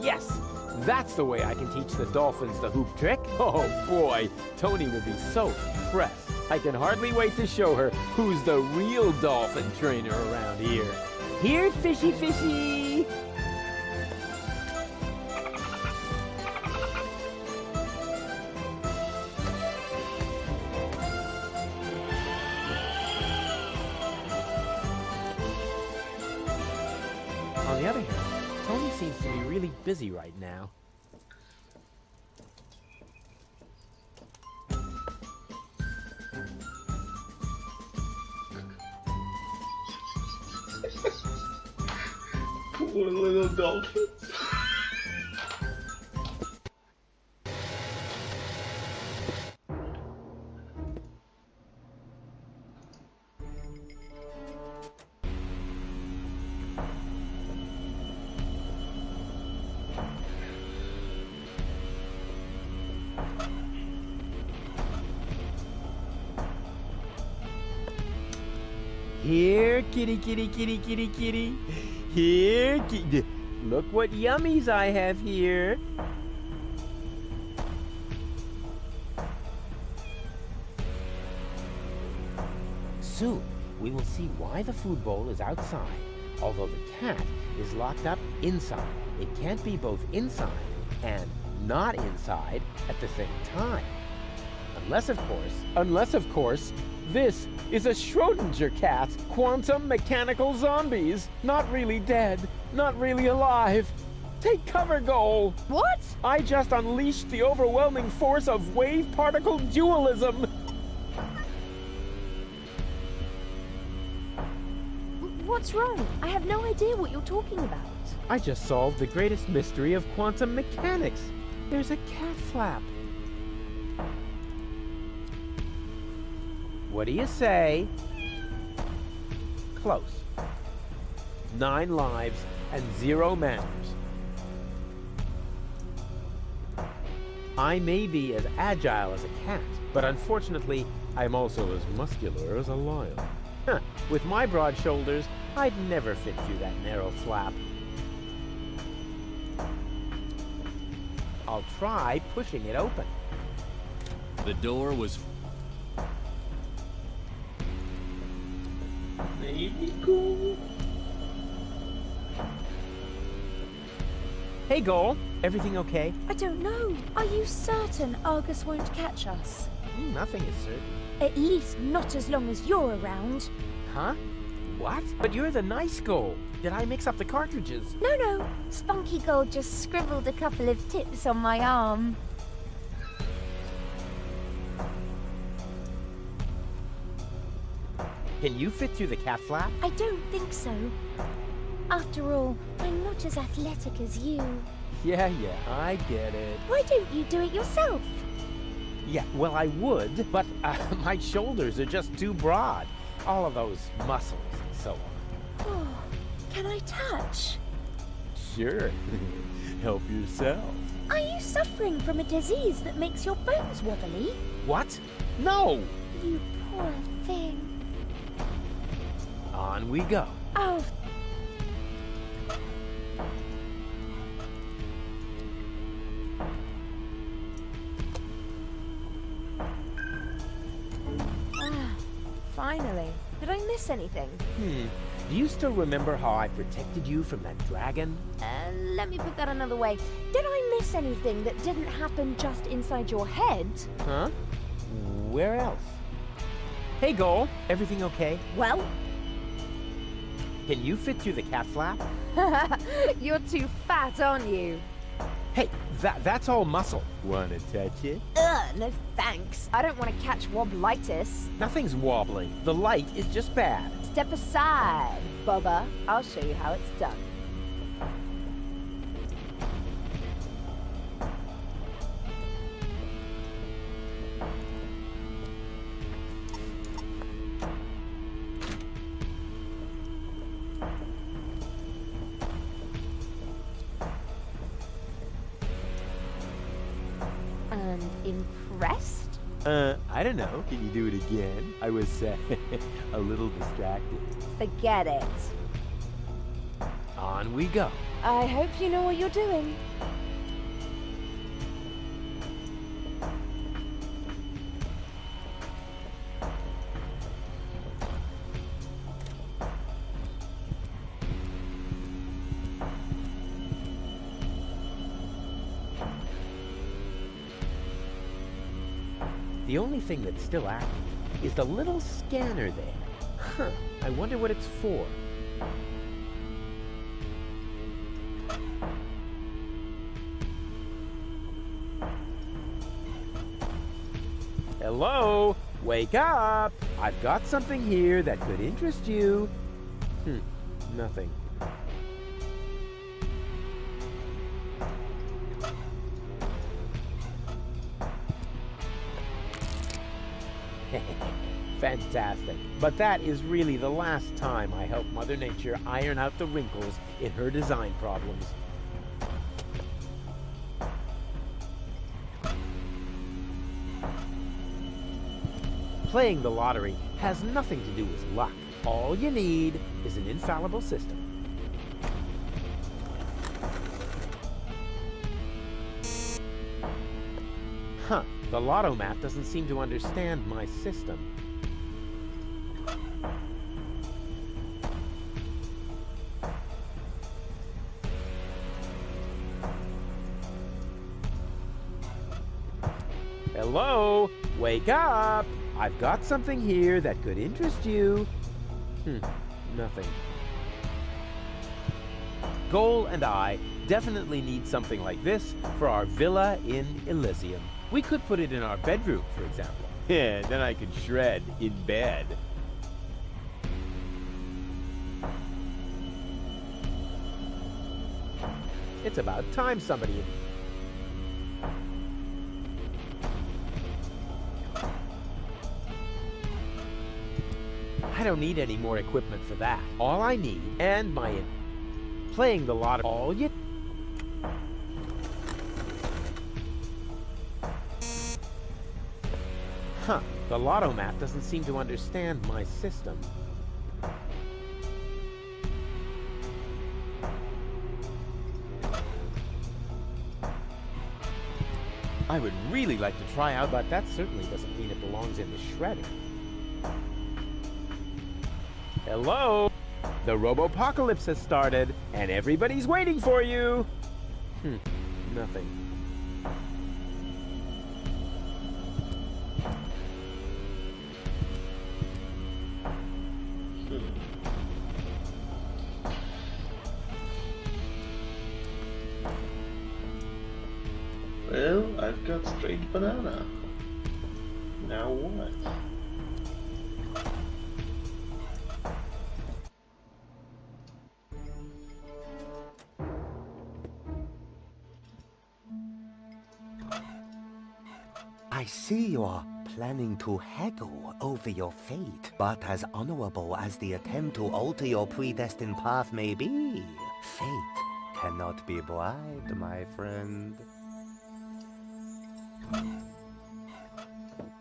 Yes! That's the way I can teach the dolphins the hoop trick. Oh boy, Tony will be so impressed. I can hardly wait to show her who's the real dolphin trainer around here. Here, fishy, fishy! On the other hand, Tony seems to be really busy right now. Poor little dolphins. Here, kitty, kitty, kitty, kitty, kitty. Here, kitty. Look what yummies I have here. Soon, we will see why the food bowl is outside, although the cat is locked up inside. It can't be both inside and not inside at the same time. Unless, of course, this is a Schrodinger cat. Quantum mechanical zombies. Not really dead. Not really alive. Take cover, Goal. What? I just unleashed the overwhelming force of wave-particle dualism. What's wrong? I have no idea what you're talking about. I just solved the greatest mystery of quantum mechanics. There's a cat flap. What do you say? Close. 9 lives and 0 manners. I may be as agile as a cat, but unfortunately, I'm also as muscular as a lion. Huh. With my broad shoulders, I'd never fit through that narrow flap. I'll try pushing it open. The door was... Maybe cool. Hey, Goal. Everything okay? I don't know. Are you certain Argus won't catch us? Nothing is certain. At least not as long as you're around. Huh? What? But you're the nice Goal. Did I mix up the cartridges? No. Spunky Gold just scribbled a couple of tips on my arm. Can you fit through the cat flap? I don't think so. After all, I'm not as athletic as you. Yeah, I get it. Why don't you do it yourself? Yeah, well, I would, but my shoulders are just too broad. All of those muscles and so on. Oh, can I touch? Sure. Help yourself. Are you suffering from a disease that makes your bones wobbly? What? No! You poor thing. On we go. Oh. Finally. Did I miss anything? Do you still remember how I protected you from that dragon? Let me put that another way. Did I miss anything that didn't happen just inside your head? Huh? Where else? Hey, Goal. Everything okay? Well? Can you fit through the cat flap? You're too fat, aren't you? Hey, that's all muscle. Wanna touch it? No thanks. I don't want to catch wobblitis. Nothing's wobbling. The light is just bad. Step aside, Bubba. I'll show you how it's done. And impressed? I don't know. Can you do it again? I was a little distracted. Forget it. On we go. I hope you know what you're doing. The only thing that's still active is the little scanner there. Huh, I wonder what it's for. Hello? Wake up! I've got something here that could interest you. Nothing. Fantastic. But that is really the last time I help Mother Nature iron out the wrinkles in her design problems. Playing the lottery has nothing to do with luck. All you need is an infallible system. Huh, the lotto map doesn't seem to understand my system. Hello? Wake up! I've got something here that could interest you. Nothing. Goal and I definitely need something like this for our villa in Elysium. We could put it in our bedroom, for example. Yeah, then I could shred in bed. It's about time somebody... I don't need any more equipment for that. All I need, and my... Playing the lottery... All you... Huh, the lotto map doesn't seem to understand my system. I would really like to try out, but that certainly doesn't mean it belongs in the shredder. Hello? The Robopocalypse has started, and everybody's waiting for you! Nothing. Well, I've got straight banana. Now what? I see you are planning to haggle over your fate, but as honorable as the attempt to alter your predestined path may be, fate cannot be bribed, my friend.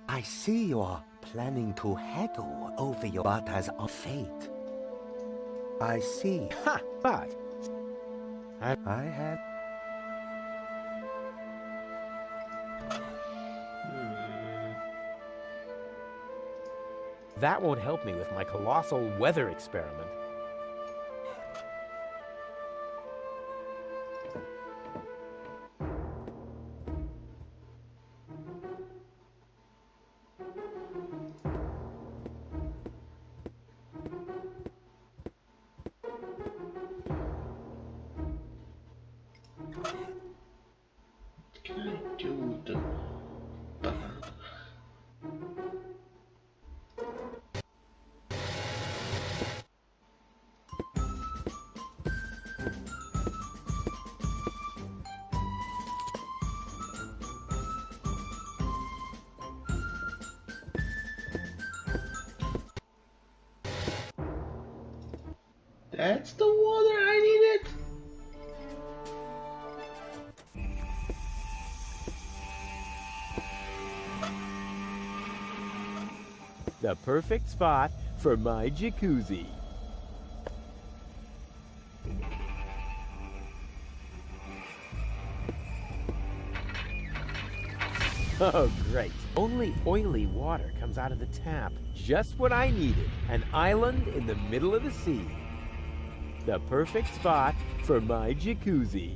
I see you are planning to haggle over your but as a fate. I see. Ha! But I have. that won't help me with my colossal weather experiment. Can I do the banana? That's the water I needed. The perfect spot for my jacuzzi. Oh, great. Only oily water comes out of the tap. Just what I needed. An island in the middle of the sea. The perfect spot for my jacuzzi.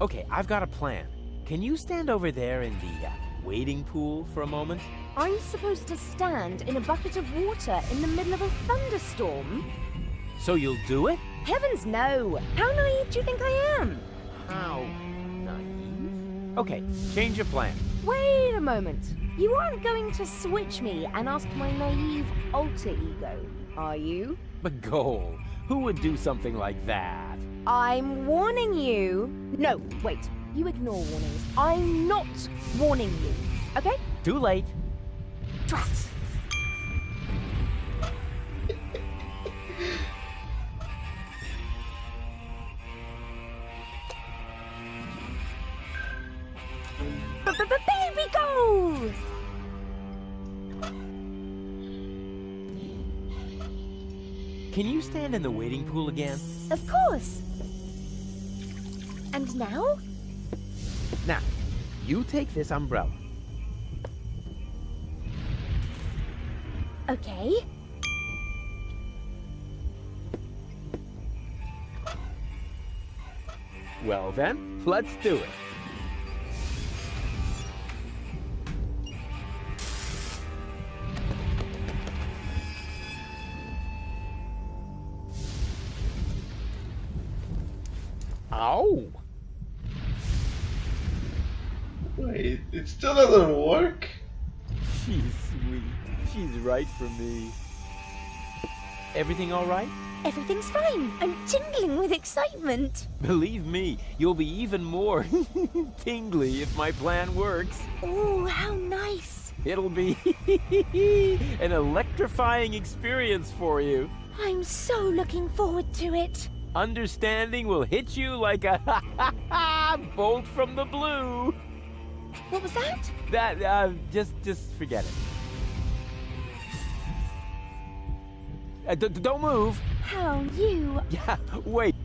Okay, I've got a plan. Can you stand over there in the wading pool for a moment? I'm supposed to stand in a bucket of water in the middle of a thunderstorm? So you'll do it? Heavens no! How naive do you think I am? How naive? Okay, change your plan. Wait a moment. You aren't going to switch me and ask my naive alter ego, are you? McGoal, who would do something like that? I'm warning you. No, wait. You ignore warnings. I'm not warning you. Okay? Too late. Drat. Baby go! Can you stand in the wading pool again? Of course. And now? Now, you take this umbrella. Okay. Well then, let's do it. Ow! Wait, it still doesn't work? She's sweet. She's right for me. Everything all right? Everything's fine. I'm tingling with excitement. Believe me, you'll be even more tingly if my plan works. Oh, how nice. It'll be an electrifying experience for you. I'm so looking forward to it. Understanding will hit you like a bolt from the blue. What was that? That, just forget it. Don't move. How you... Yeah, wait.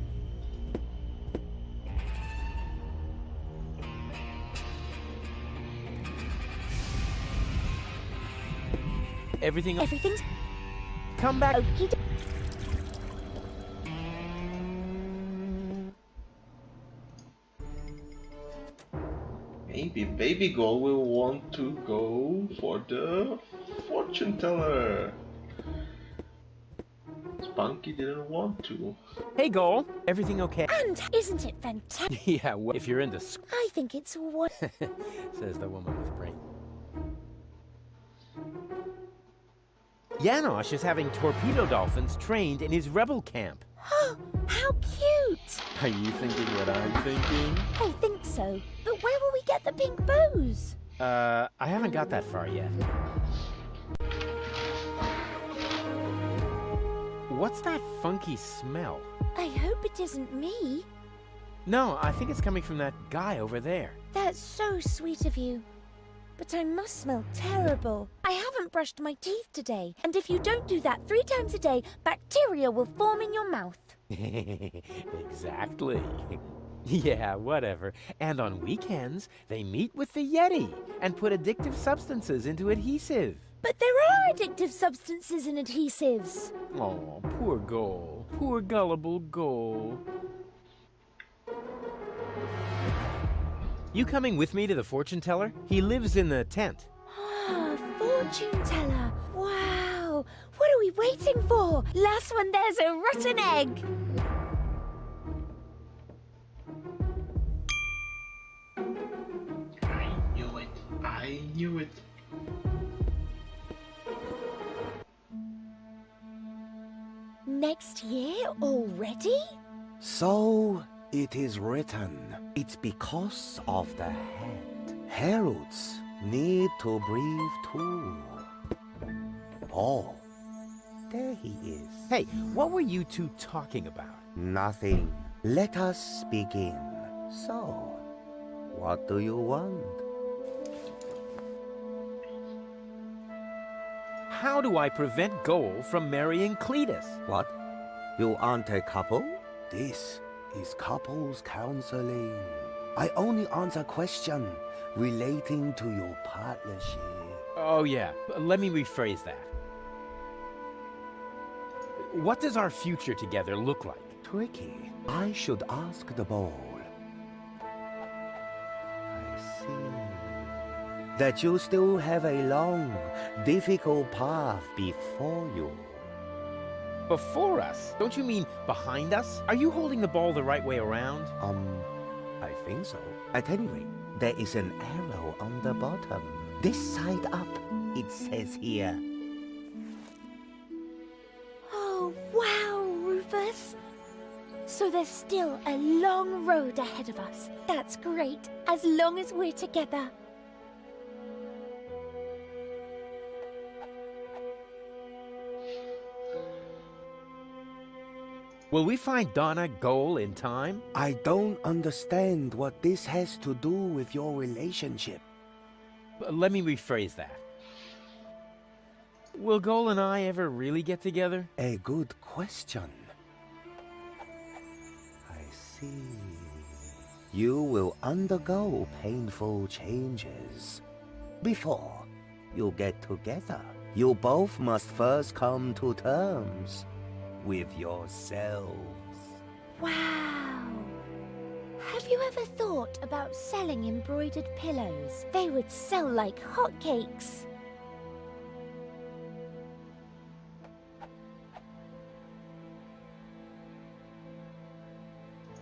Everything's... Come back. Maybe Baby Gold will want to go for the fortune teller. Spunky didn't want to. Hey, Goal. Everything okay? And isn't it fantastic? Yeah, well, if you're into I think it's what says the woman with brain. Janosch is having torpedo dolphins trained in his rebel camp. How cute! Are you thinking what I'm thinking? I think so. But where will we get the pink bows? I haven't got that far yet. What's that funky smell? I hope it isn't me. No, I think it's coming from that guy over there. That's so sweet of you. But I must smell terrible. I haven't brushed my teeth today, and if you don't do that 3 times a day, bacteria will form in your mouth. Exactly. Yeah, whatever. And on weekends, they meet with the Yeti and put addictive substances into adhesive. But there are addictive substances in adhesives. Oh, poor Goal. Poor gullible Goal. You coming with me to the fortune teller? He lives in the tent. Ah, fortune teller. Wow. What are we waiting for? Last one, there's a rotten egg. I knew it. I knew it. Next year already? So it is written. It's because of the head. Heralds need to breathe too. Oh, there he is. Hey, what were you two talking about? Nothing. Let us begin. So, what do you want? How do I prevent Goal from marrying Cletus? What? You aren't a couple? This is couples counseling. I only answer questions relating to your partnership. Oh, yeah. Let me rephrase that. What does our future together look like? Tricky. I should ask the bowl. I see. That you still have a long, difficult path before you. Before us? Don't you mean behind us? Are you holding the ball the right way around? I think so. At any rate, there is an arrow on the bottom. This side up, it says here. Oh, wow, Rufus. So there's still a long road ahead of us. That's great, as long as we're together. Will we find Donna Goal in time? I don't understand what this has to do with your relationship. Let me rephrase that. Will Goal and I ever really get together? A good question. I see. You will undergo painful changes. Before you get together, you both must first come to terms with yourselves. Wow. Have you ever thought about selling embroidered pillows? They would sell like hotcakes.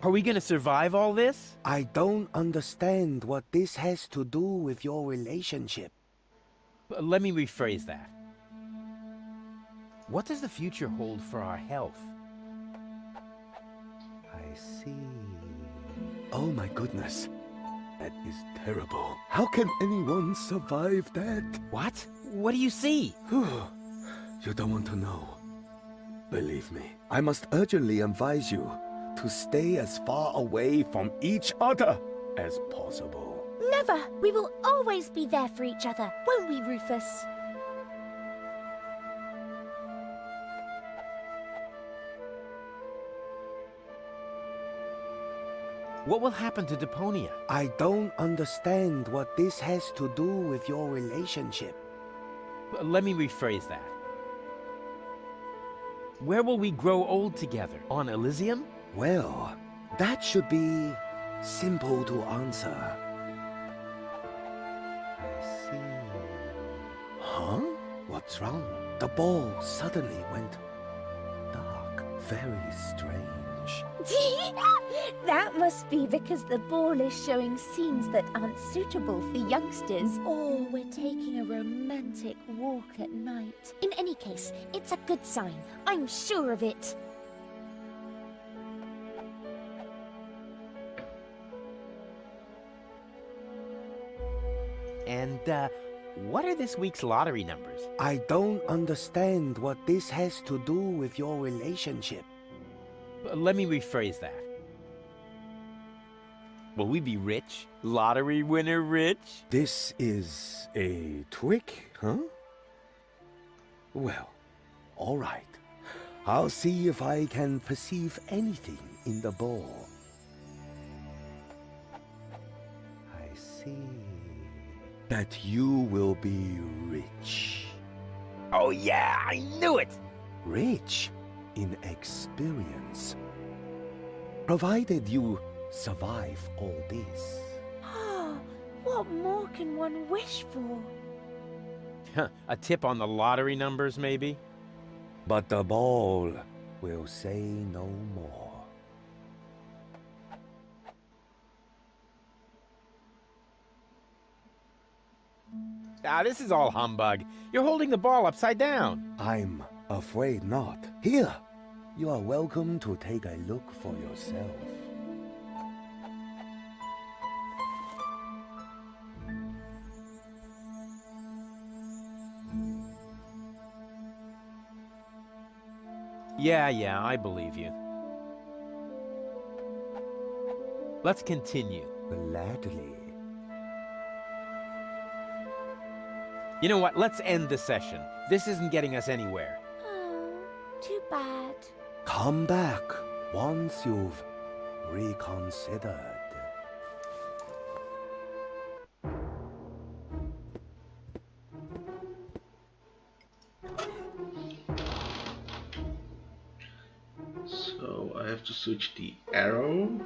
Are we gonna survive all this? I don't understand what this has to do with your relationship. Let me rephrase that. What does the future hold for our health? I see. Oh my goodness. That is terrible. How can anyone survive that? What? What do you see? You don't want to know. Believe me, I must urgently advise you to stay as far away from each other as possible. Never! We will always be there for each other, won't we, Rufus? What will happen to Deponia? I don't understand what this has to do with your relationship. Let me rephrase that. Where will we grow old together? On Elysium? Well, that should be simple to answer. I see. Huh? What's wrong? The ball suddenly went dark. Very strange. That must be because the ball is showing scenes that aren't suitable for youngsters. Or we're taking a romantic walk at night. In any case, it's a good sign. I'm sure of it. And, what are this week's lottery numbers? I don't understand what this has to do with your relationship. Let me rephrase that. Will we be rich? Lottery winner rich? This is a trick, huh? Well, all right. I'll see if I can perceive anything in the ball. I see that you will be rich. Oh yeah, I knew it! Rich in experience. Provided you survive all this. What more can one wish for? A tip on the lottery numbers, maybe? But the ball will say no more. Ah, this is all humbug. You're holding the ball upside down. I'm afraid not. Here, you are welcome to take a look for yourself. Yeah, I believe you. Let's continue. Gladly. You know what? Let's end the session. This isn't getting us anywhere. Oh, too bad. Come back once you've reconsidered. So I have to switch the arrow.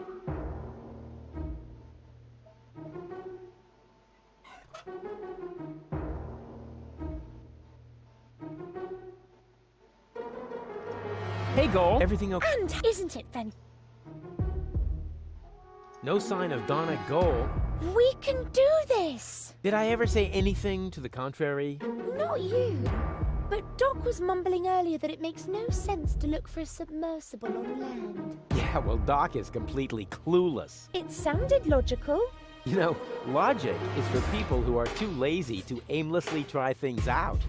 Hey, Goal. Everything okay? And isn't it fantastic? No sign of Donna Goal. We can do this! Did I ever say anything to the contrary? Not you. But Doc was mumbling earlier that it makes no sense to look for a submersible on land. Yeah, well, Doc is completely clueless. It sounded logical. You know, logic is for people who are too lazy to aimlessly try things out.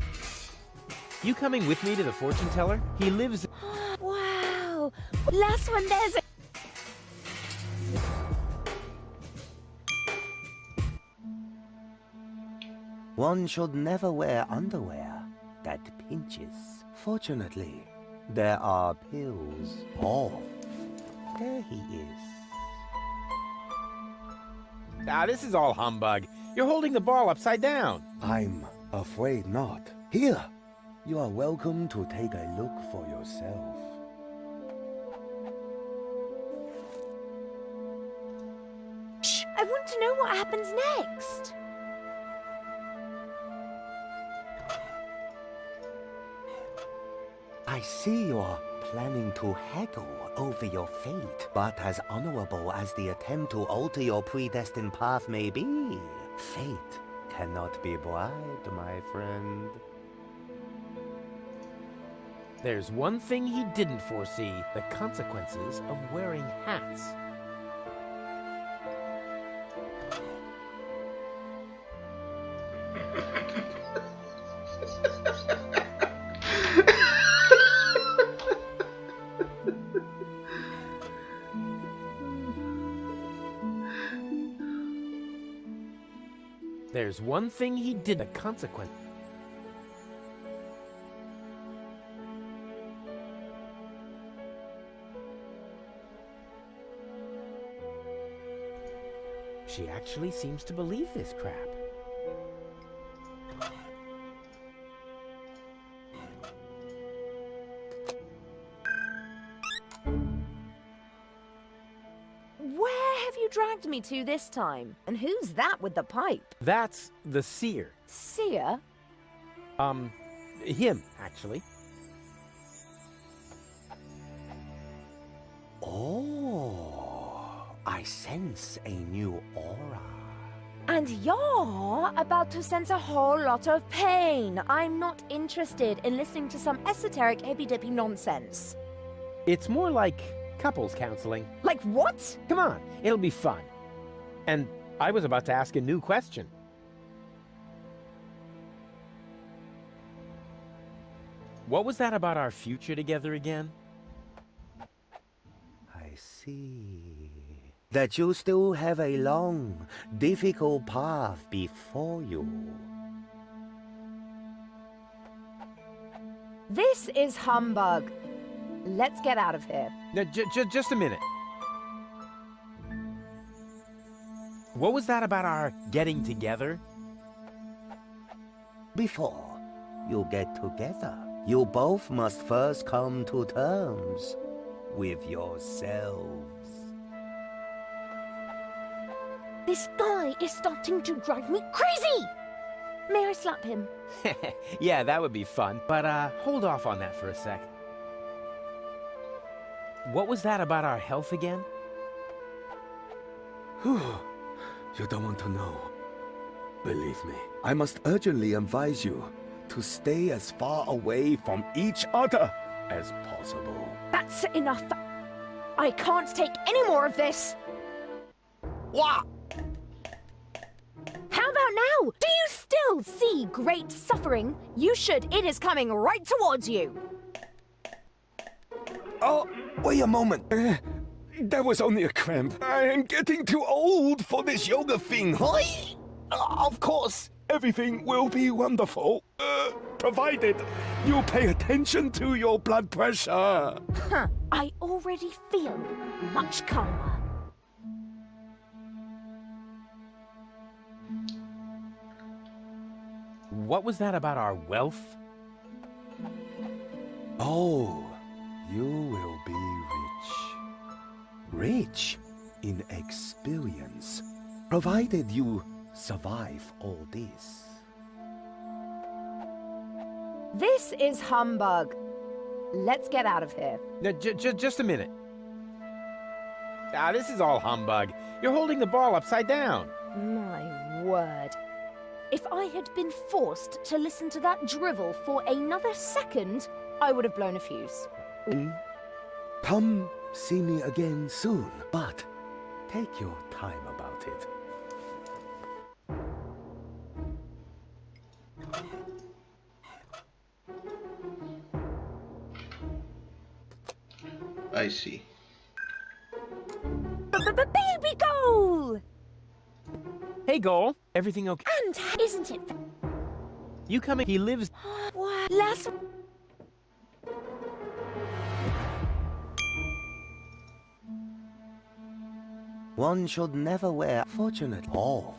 You coming with me to the fortune teller? He lives... Wow! Last one, there's a... One should never wear underwear that pinches. Fortunately, there are pills. Oh, there he is. Ah, this is all humbug. You're holding the ball upside down. I'm afraid not. Here, you are welcome to take a look for yourself. Shh! I want to know what happens next. I see you're planning to haggle over your fate, but as honorable as the attempt to alter your predestined path may be, fate cannot be bribed, my friend. There's one thing he didn't foresee, the consequences of wearing hats. There's one thing he did, a consequence. She actually seems to believe this crap. you dragged me to this time? And who's that with the pipe? That's the seer. Seer? Him, actually. Oh, I sense a new aura. And you're about to sense a whole lot of pain. I'm not interested in listening to some esoteric hippy-dippy nonsense. It's more like couples counseling. Like what? Come on, it'll be fun. And I was about to ask a new question. What was that about our future together again? I see. That you still have a long, difficult path before you. This is humbug. Let's get out of here. Now, just a minute. What was that about our getting together? Before you get together, you both must first come to terms with yourselves. This guy is starting to drive me crazy! May I slap him? Yeah, that would be fun. But, hold off on that for a sec. What was that about our health again? You don't want to know. Believe me, I must urgently advise you to stay as far away from each other as possible. That's enough. I can't take any more of this. What? How about now? Do you still see great suffering? You should. It is coming right towards you. Oh, wait a moment. That was only a cramp. I am getting too old for this yoga thing. Of course, everything will be wonderful, provided you pay attention to your blood pressure. Huh. I already feel much calmer. What was that about our wealth? Oh, you will be rich. Rich in experience, provided you survive all this. This is humbug. Let's get out of here. Now, just a minute. This is all humbug. You're holding the ball upside down. My word. If I had been forced to listen to that drivel for another second, I would have blown a fuse. Come see me again soon, but take your time about it. I see. Baby goal! Hey, Goal. Everything okay? And isn't it? You coming? He lives... Last... One should never wear fortunate. Oh,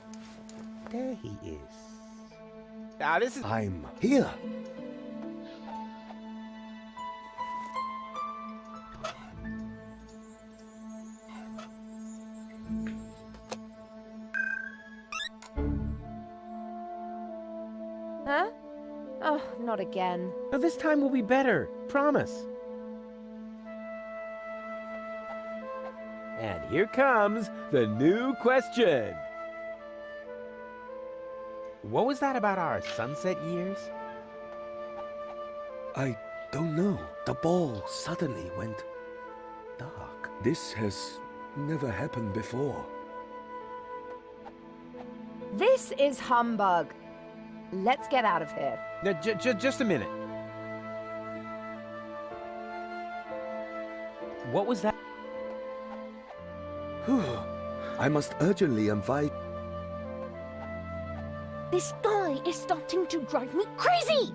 there he is. This is... I'm here. Huh? Oh, not again. Now, this time will be better. Promise. And here comes the new question. What was that about our sunset years? I don't know. The ball suddenly went dark. This has never happened before. This is humbug. Let's get out of here. Now, just a minute. What was that? I must urgently invite... This guy is starting to drive me crazy!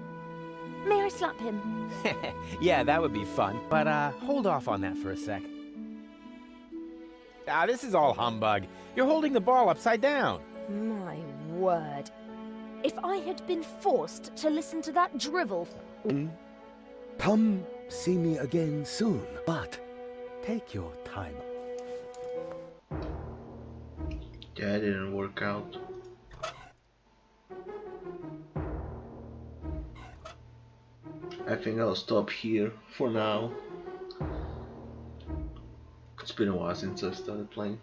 May I slap him? Yeah, that would be fun. But, hold off on that for a sec. This is all humbug. You're holding the ball upside down. My word. If I had been forced to listen to that drivel... Come see me again soon, but take your time. Yeah, it didn't work out. I think I'll stop here for now. It's been a while since I started playing.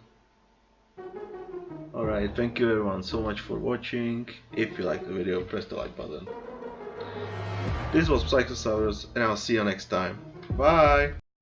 Alright, thank you everyone so much for watching. If you liked the video, press the like button. This was Psychosaurus, and I'll see you next time. Bye!